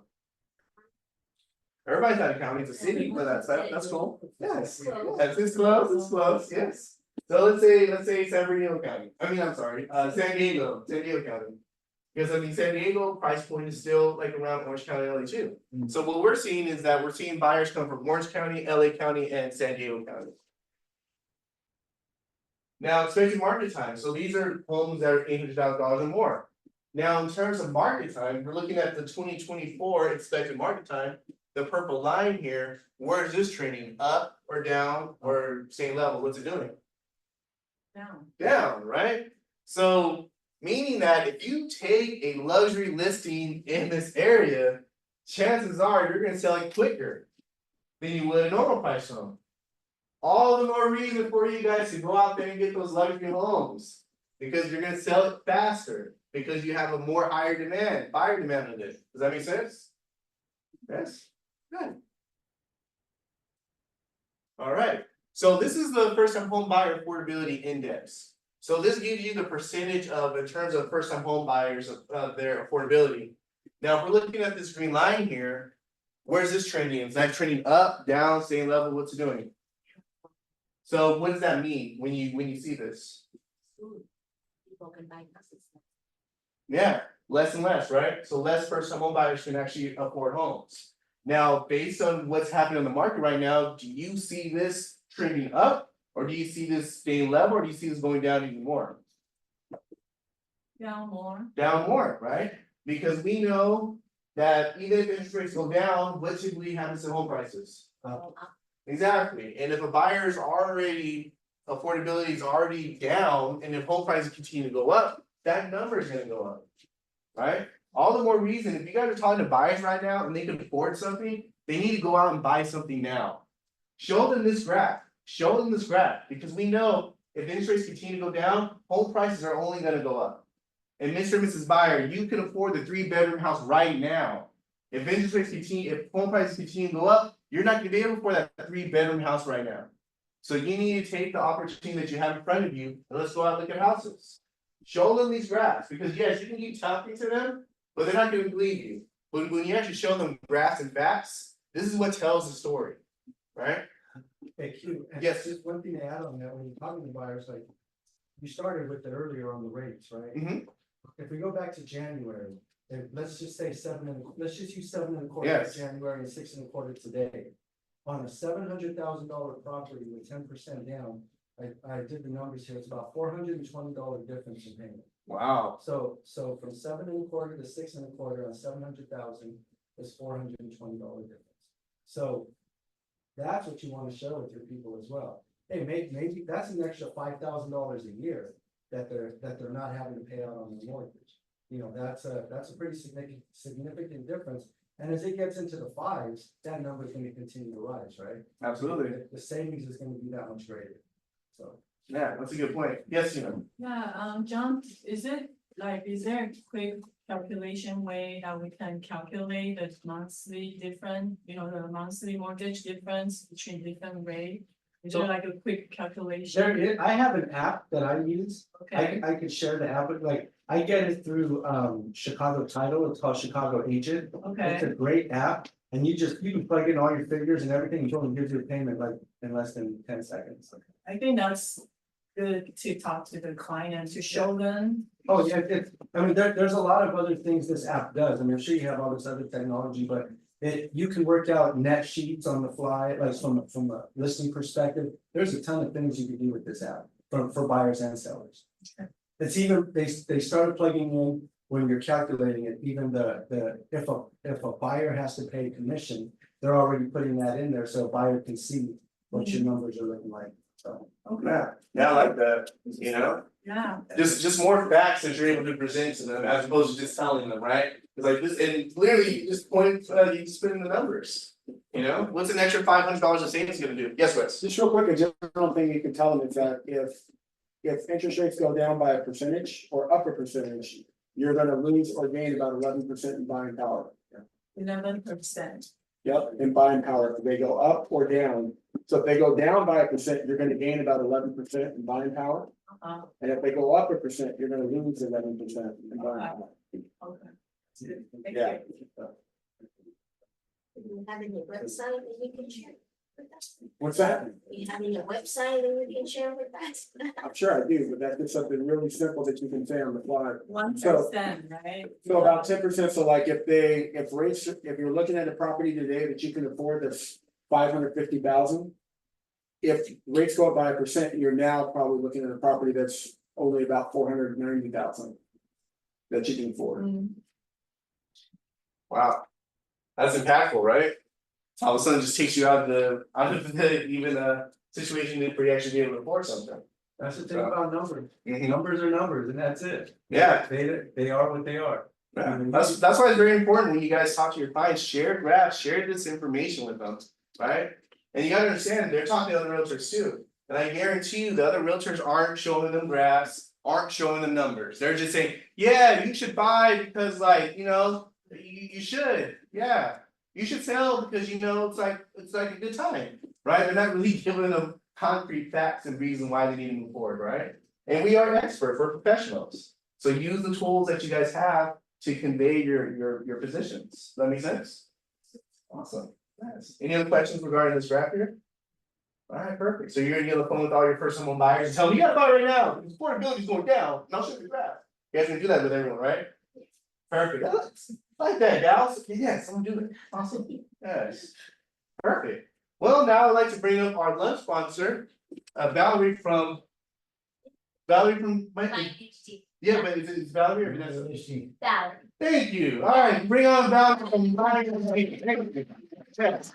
Everybody's not a county, it's a city, but that's cool. Yes, yes, it's close, yes. So let's say San Bernardino County. I mean, I'm sorry, San Diego County. Because I mean, San Diego price point is still like around Orange County, LA too. So what we're seeing is that we're seeing buyers come from Orange County, LA County, and San Diego County. Now, expected market time. So these are homes that are $800,000 or more. Now, in terms of market time, we're looking at the 2024 expected market time. The purple line here, where is this trending? Up or down or same level? What's it doing? Down. Down, right? So meaning that if you take a luxury listing in this area, chances are you're gonna sell it quicker than you would a normal price home. All the more reason for you guys to go out there and get those luxury homes because you're gonna sell it faster because you have a more higher demand, buyer demand on it. Does that make sense? Yes. Good. All right, so this is the first time home buyer affordability index. So this gives you the percentage of, in terms of first time home buyers of their affordability. Now, if we're looking at this green line here, where's this trending? Is that trending up, down, same level? What's it doing? So what does that mean when you see this? People can buy houses. Yeah, less and less, right? So less first time home buyers can actually afford homes. Now, based on what's happening on the market right now, do you see this trending up? Or do you see this staying level, or do you see this going down even more? Down more. Down more, right? Because we know that even if interest rates go down, what typically happens to home prices? Exactly, and if a buyer's already, affordability is already down, and if home prices continue to go up, that number is gonna go up. Right? All the more reason, if you guys are talking to buyers right now and they can afford something, they need to go out and buy something now. Show them this graph, because we know if interest rates continue to go down, home prices are only gonna go up. And Mr. and Mrs. Buyer, you can afford the 3-bedroom house right now. If interest rates continue, if home prices continue to go up, you're not gonna be able to afford that 3-bedroom house right now. So you need to take the opportunity that you have in front of you and let's go out and look at houses. Show them these graphs, because yes, you can keep talking to them, but they're not gonna believe you. But when you actually show them graphs and facts, this is what tells the story, right? Hey, Q, and Yes. just one thing to add on that, when you're talking to buyers, like, you started with it earlier on the rates, right? Mhm. If we go back to January, and let's just say let's just use 7.25 Yes. for January and 6.25 today. On a $700,000 property with 10% down, I did the numbers here, it's about $420 difference in payment. Wow. So from 7.25 to 6.25 on 700,000 is $420 difference. So that's what you want to show with your people as well. Hey, maybe that's an extra $5,000 a year that they're not having to pay out on their mortgage. You know, that's a pretty significant difference. And as it gets into the fives, that number is going to continue to rise, right? Absolutely. The savings is going to be that much greater. So. Yeah, that's a good point. Yes, Yeah, John, is there a quick calculation way that we can calculate the monthly difference, the monthly mortgage difference between different rate? Is there like a quick calculation? I have an app that I use. Okay, I could share the app, but like, I get it through Chicago Title, it's called Chicago Agent. It's okay, a great app, and you can plug in all your figures and everything, it only gives you a payment like in less than 10 seconds. I think that's good to talk to the client and to show them. Oh, yeah, I mean, there's a lot of other things this app does. I mean, I'm sure you have all this other technology, but you can work out net sheets on the fly, like from a listing perspective. There's a ton of things you can do with this app for buyers and sellers. It's even, they started plugging in when you're calculating it, even if a buyer has to pay commission, they're already putting that in there, so a buyer can see what your numbers are looking like, so. Yeah, I like that, you know? Yeah. Just more facts that you're able to present to them as opposed to just telling them, right? It's like this, and clearly you just point, you just put in the numbers. You know, what's an extra $500 of savings gonna do? Yes, Wes? Just real quick, a general thing you can tell them is that if interest rates go down by a percentage or up a percentage, you're gonna lose or gain about 11% in buying power. 11%. Yep, in buying power, if they go up or down, so if they go down by a percent, you're gonna gain about 11% in buying power. And if they go up a percent, you're gonna lose 11% in buying power. Okay. Thank Yeah. you. Do you have any website that you can share with us? What's that? Do you have any website that you can share with us? I'm sure I do, but that's just something really simple that you can say on the fly. 1%, right? So about 10%, so like if rates, if you're looking at a property today that you can afford that's 550,000. If rates go up by a percent, you're now probably looking at a property that's only about 490,000. That you can afford. Mm. Wow. That's impactful, right? All of a sudden just takes you out of the even situation where you actually be able to afford something. That's the thing about numbers, Mhm. numbers are numbers, and that's it. Yeah. They are what they are. Yeah, that's why it's very important when you guys talk to your clients, share graphs, share this information with them, right? And you gotta understand, they're talking to other realtors too. And I guarantee you, the other realtors aren't showing them graphs, aren't showing them numbers. They're just saying, yeah, you should buy because like, you know, you should, yeah. You should sell because you know it's like a good time, right? They're not really giving them concrete facts and reason why they need to move forward, right? And we are experts, we're professionals. So use the tools that you guys have to convey your positions. Does that make sense? Awesome. Nice. Any other questions regarding this graph here? All right, perfect. So you're gonna get on the phone with all your first home buyers and tell them, you gotta buy right now, because affordability is going down, and I'll show you the graph. You guys can do that with everyone, right? Perfect. I like that, gals. Yes, I'm doing it. Awesome. Yes. Perfect. Well, now I'd like to bring up our lunch sponsor, Valerie from my. Yeah, but it's Valerie or Vanessa? Valerie. Thank you. All right, bring on Valerie from my. Yes.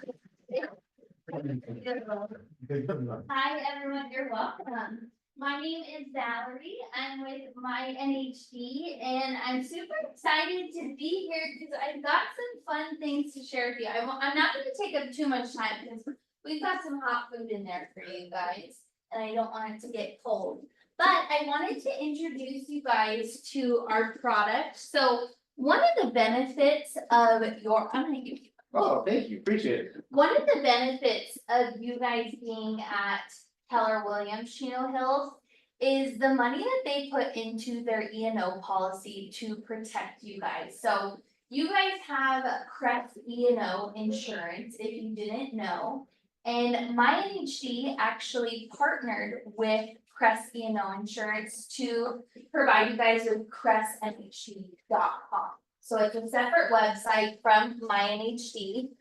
Hi, everyone, you're welcome. My name is Valerie, I'm with My NHD, and I'm super excited to be here because I've got some fun things to share with you. I'm not gonna take up too much time because we've got some hot food in there for you guys, and I don't want it to get cold. But I wanted to introduce you guys to our product. So one of the benefits of I'm gonna give you. Oh, thank you, appreciate it. One of the benefits of you guys being at Keller Williams Chino Hills is the money that they put into their E&O policy to protect you guys. So you guys have Crest E&O insurance, if you didn't know. And my NHD actually partnered with Crest E&O insurance to provide you guys with CrestNHD.com. So it's a separate website from my NHD.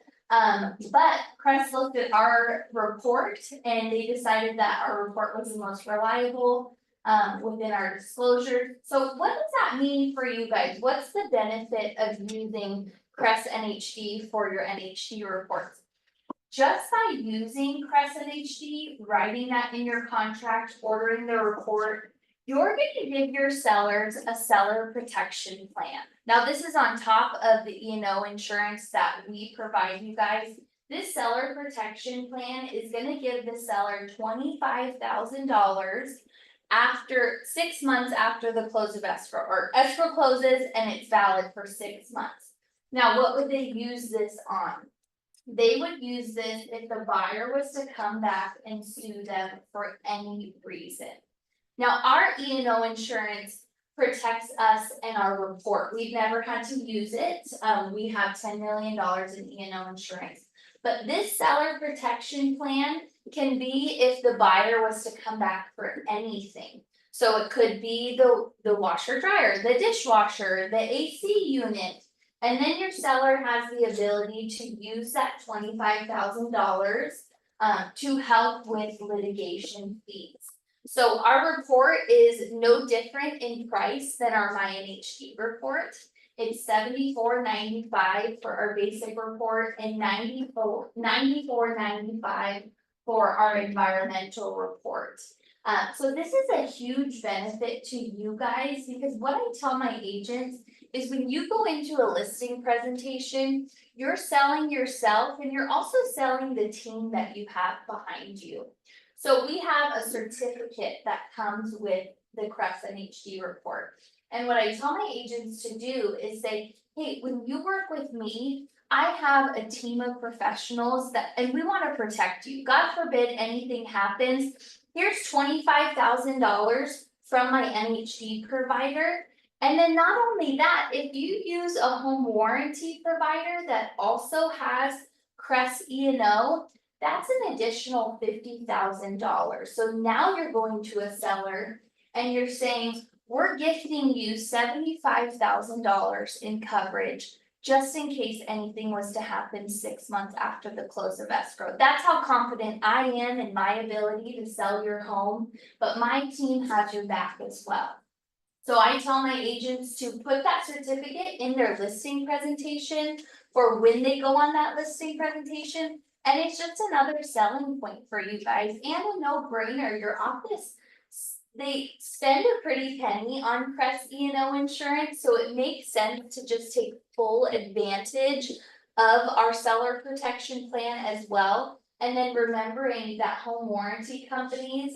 But Crest looked at our report and they decided that our report was the most reliable within our disclosure. So what does that mean for you guys? What's the benefit of using Crest NHD for your NHD reports? Just by using Crest NHD, writing that in your contract, ordering the report, you're going to give your sellers a seller protection plan. Now, this is on top of the E&O insurance that we provide you guys. This seller protection plan is going to give the seller $25,000 after 6 months after the close of escrow, or escrow closes and it's valid for 6 months. Now, what would they use this on? They would use this if the buyer was to come back and sue them for any reason. Now, our E&O insurance protects us and our report. We've never had to use it. We have $10 million in E&O insurance. But this seller protection plan can be if the buyer was to come back for anything. So it could be the washer dryer, the dishwasher, the AC unit. And then your seller has the ability to use that $25,000 to help with litigation fees. So our report is no different in price than our My NHD report. It's $74.95 for our basic report and $94.95 for our environmental report. So this is a huge benefit to you guys, because what I tell my agents is when you go into a listing presentation, you're selling yourself and you're also selling the team that you have behind you. So we have a certificate that comes with the Crest NHD report. And what I tell my agents to do is say, hey, when you work with me, I have a team of professionals that, and we want to protect you. God forbid anything happens. Here's $25,000 from my NHD provider. And then not only that, if you use a home warranty provider that also has Crest E&O, that's an additional $50,000. So now you're going to a seller and you're saying, we're gifting you $75,000 in coverage just in case anything was to happen 6 months after the close of escrow. That's how confident I am in my ability to sell your home, but my team has your back as well. So I tell my agents to put that certificate in their listing presentation for when they go on that listing presentation. And it's just another selling point for you guys and a no-brainer. Your office, they spend a pretty penny on Crest E&O insurance, so it makes sense to just take full advantage of our seller protection plan as well. And then remembering that home warranty companies,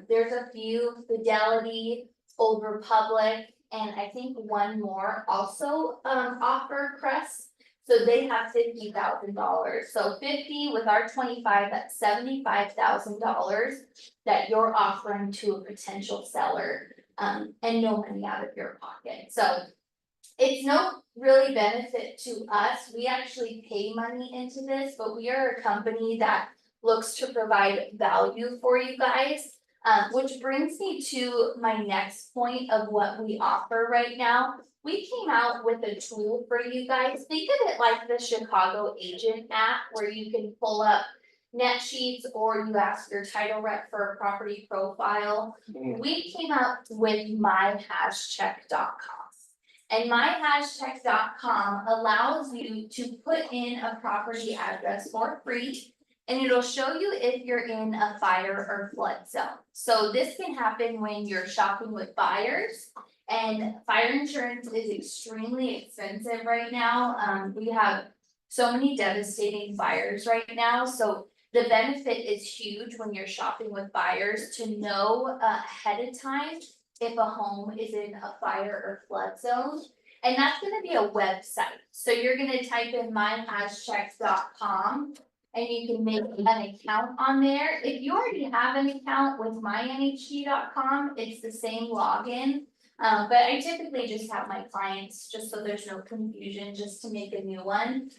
there's a few, Fidelity, Old Republic, and I think one more also offer Crest. So they have $50,000. So 50 with our 25, that's $75,000 that you're offering to a potential seller, and no money out of your pocket. So it's no really benefit to us. We actually pay money into this, but we are a company that looks to provide value for you guys. Which brings me to my next point of what we offer right now. We came out with a tool for you guys. Think of it like the Chicago Agent app where you can pull up net sheets or you ask your title rep for a property profile. We came out with myhashcheck.com. And myhashcheck.com allows you to put in a property address for free. And it'll show you if you're in a fire or flood zone. So this can happen when you're shopping with buyers, and fire insurance is extremely expensive right now. We have so many devastating fires right now, so the benefit is huge when you're shopping with buyers to know ahead of time if a home is in a fire or flood zone. And that's gonna be a website. So you're gonna type in myhashchecks.com. And you can make an account on there. If you already have an account with mynhd.com, it's the same login. But I typically just have my clients, just so there's no confusion, just to make a new one.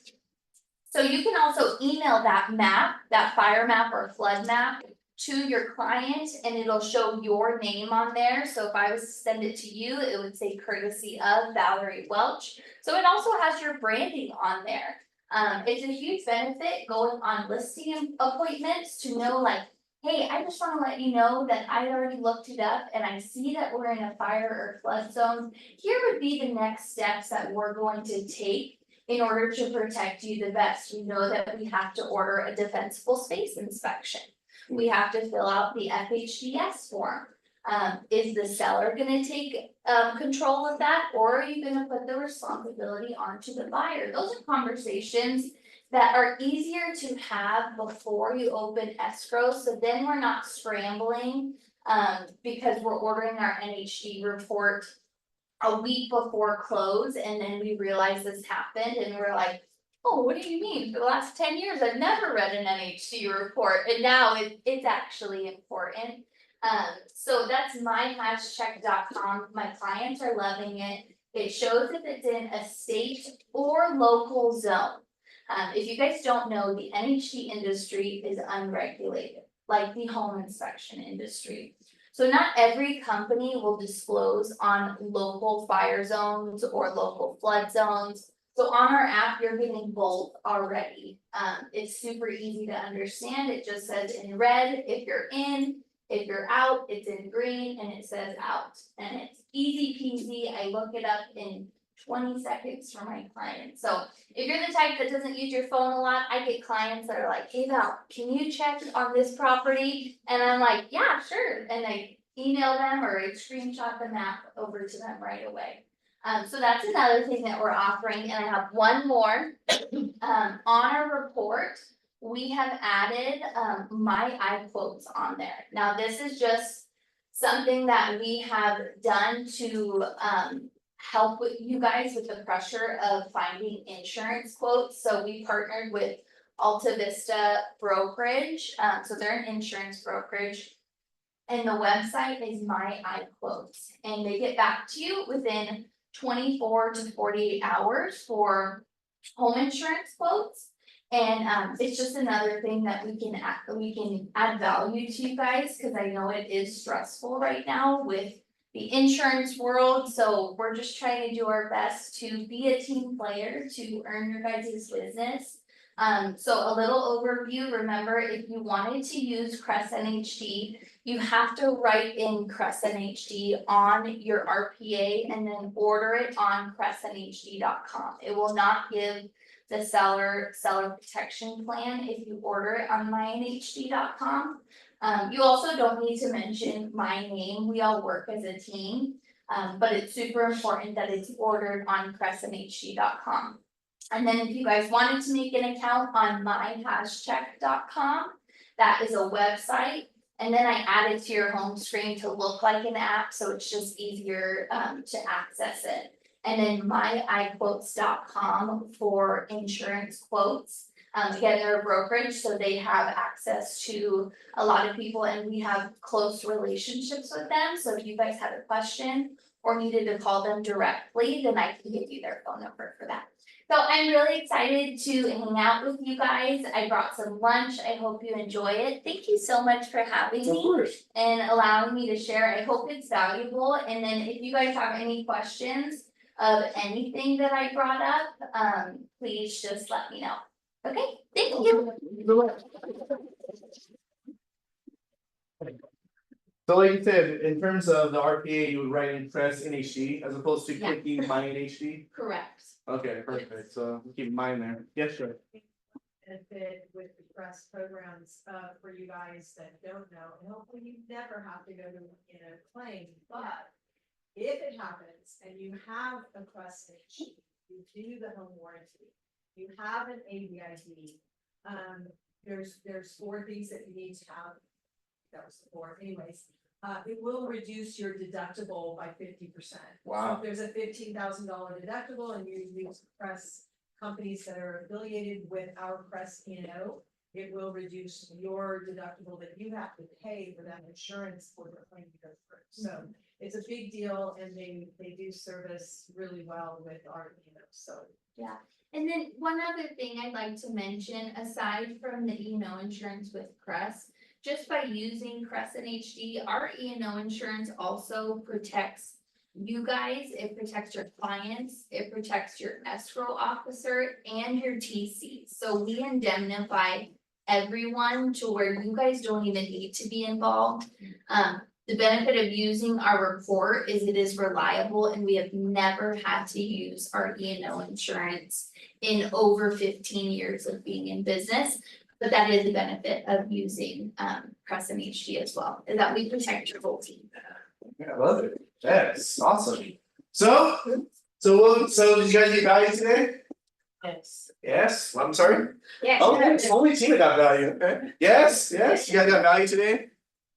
So you can also email that map, that fire map or flood map, to your client, and it'll show your name on there. So if I was to send it to you, it would say courtesy of Valerie Welch. So it also has your branding on there. It's a huge benefit going on listing appointments to know, like, hey, I just wanna let you know that I already looked it up and I see that we're in a fire or flood zone. Here would be the next steps that we're going to take in order to protect you the best. You know that we have to order a defensible space inspection. We have to fill out the FHDS form. Is the seller gonna take control of that, or are you gonna put the responsibility onto the buyer? Those are conversations that are easier to have before you open escrow, so then we're not scrambling because we're ordering our NHD report a week before close, and then we realize this happened and we're like, oh, what do you mean? For the last 10 years, I've never read an NHD report, and now it's actually important. So that's myhashcheck.com. My clients are loving it. It shows if it's in a state or local zone. If you guys don't know, the NHD industry is unregulated, like the home inspection industry. So not every company will disclose on local fire zones or local flood zones. So on our app, you're getting both already. It's super easy to understand. It just says in red if you're in. If you're out, it's in green and it says out, and it's easy peasy. I look it up in 20 seconds for my client. So if you're the type that doesn't use your phone a lot, I get clients that are like, hey Val, can you check on this property? And I'm like, yeah, sure, and I email them or I screenshot the map over to them right away. So that's another thing that we're offering, and I have one more. On our report, we have added my iQuotes on there. Now, this is just something that we have done to help with you guys with the pressure of finding insurance quotes. So we partnered with Alta Vista Brokerage, so they're an insurance brokerage. And the website is My iQuotes, and they get back to you within 24 to 48 hours for home insurance quotes. And it's just another thing that we can add value to you guys, because I know it is stressful right now with the insurance world. So we're just trying to do our best to be a team player to earn your guys' business. So a little overview, remember, if you wanted to use Crescent HD, you have to write in Crescent HD on your RPA and then order it on crescenthd.com. It will not give the seller protection plan if you order it on mynhd.com. You also don't need to mention my name, we all work as a team, but it's super important that it's ordered on crescenthd.com. And then if you guys wanted to make an account on myhashcheck.com, that is a website. And then I add it to your home screen to look like an app, so it's just easier to access it. And then myiquotes.com for insurance quotes. Again, they're a brokerage, so they have access to a lot of people and we have close relationships with them. So if you guys had a question or needed to call them directly, then I can give you their phone number for that. So I'm really excited to hang out with you guys. I brought some lunch. I hope you enjoy it. Thank you so much for having Of me course. and allowing me to share. I hope it's valuable. And then if you guys have any questions of anything that I brought up, please just let me know. Okay, thank you. So like you said, in terms of the RPA, you would write in press NHD as opposed to Yeah. clicking my NHD? Correct. Okay, perfect, so keep mine there, yes, sure. Benefit with the press programs, for you guys that don't know, and hopefully you never have to go to, claim, but if it happens and you have a Crest sheet, you do the home warranty, you have an ABID, there's 4 things that you need to have. That was the 4, anyways. It will reduce your deductible by 50%. Wow. So if there's a $15,000 deductible and you use press companies that are affiliated with our press it will reduce your deductible that you have to pay for that insurance for the claim to go through. So it's a big deal, and they do service really well with our so. Yeah, and then one other thing I'd like to mention, aside from the E&O insurance with Crest, just by using Crescent HD, our E&O insurance also protects you guys, it protects your clients, it protects your escrow officer and your TC. So we indemnify everyone to where you guys don't even need to be involved. The benefit of using our report is it is reliable, and we have never had to use our E&O insurance in over 15 years of being in business. But that is the benefit of using Crescent HD as well, is that we protect your whole team. Yeah, I love it, that's awesome. So did you guys get value today? Yes. Yes, I'm sorry? Yes. Okay, only Tina got value, okay, yes, you guys got value today.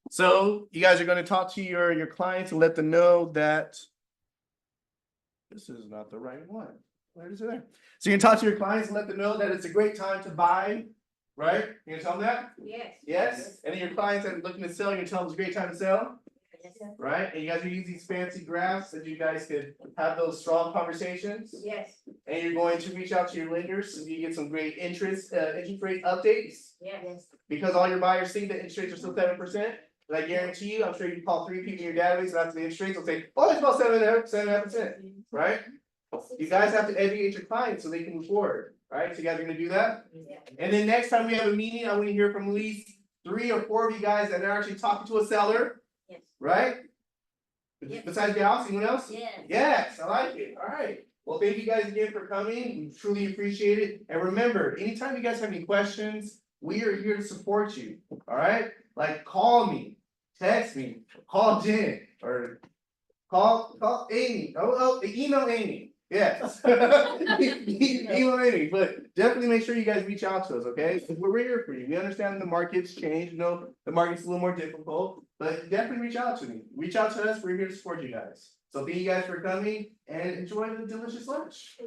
So you guys are gonna talk to your clients and let them know that. This is not the right one, where is it there? So you can talk to your clients and let them know that it's a great time to buy, right? You can tell them that? Yes. Yes, and then your clients that are looking to sell, you can tell them it's a great time to sell, right? And you guys are using these fancy graphs that you guys could have those strong conversations. Yes. And you're going to reach out to your lenders so you get some great interest rate updates. Yes. Because all your buyers see that interest rates are still 7%. And I guarantee you, I'm sure you can call 3 people in your database and after the interest rates will say, oh, it's about 7.5%, right? You guys have to educate your clients so they can move forward, right? So you guys are gonna do that? Yeah. And then next time we have a meeting, I want to hear from at least 3 or 4 of you guys that are actually talking to a seller. Yes. Right? Yes. Besides Gal, anyone else? Yes. Yes, I like it, alright. Well, thank you guys again for coming. We truly appreciate it. And remember, anytime you guys have any questions, we are here to support you. All right? Like, call me, text me, call Jen, or call Amy. Email Amy. Yes. Email Amy, but definitely make sure you guys reach out to us, okay? We're here for you. We understand the market's changed, you know, the market's a little more difficult, but definitely reach out to me. Reach out to us. We're here to support you guys. So thank you guys for coming and enjoy the delicious lunch.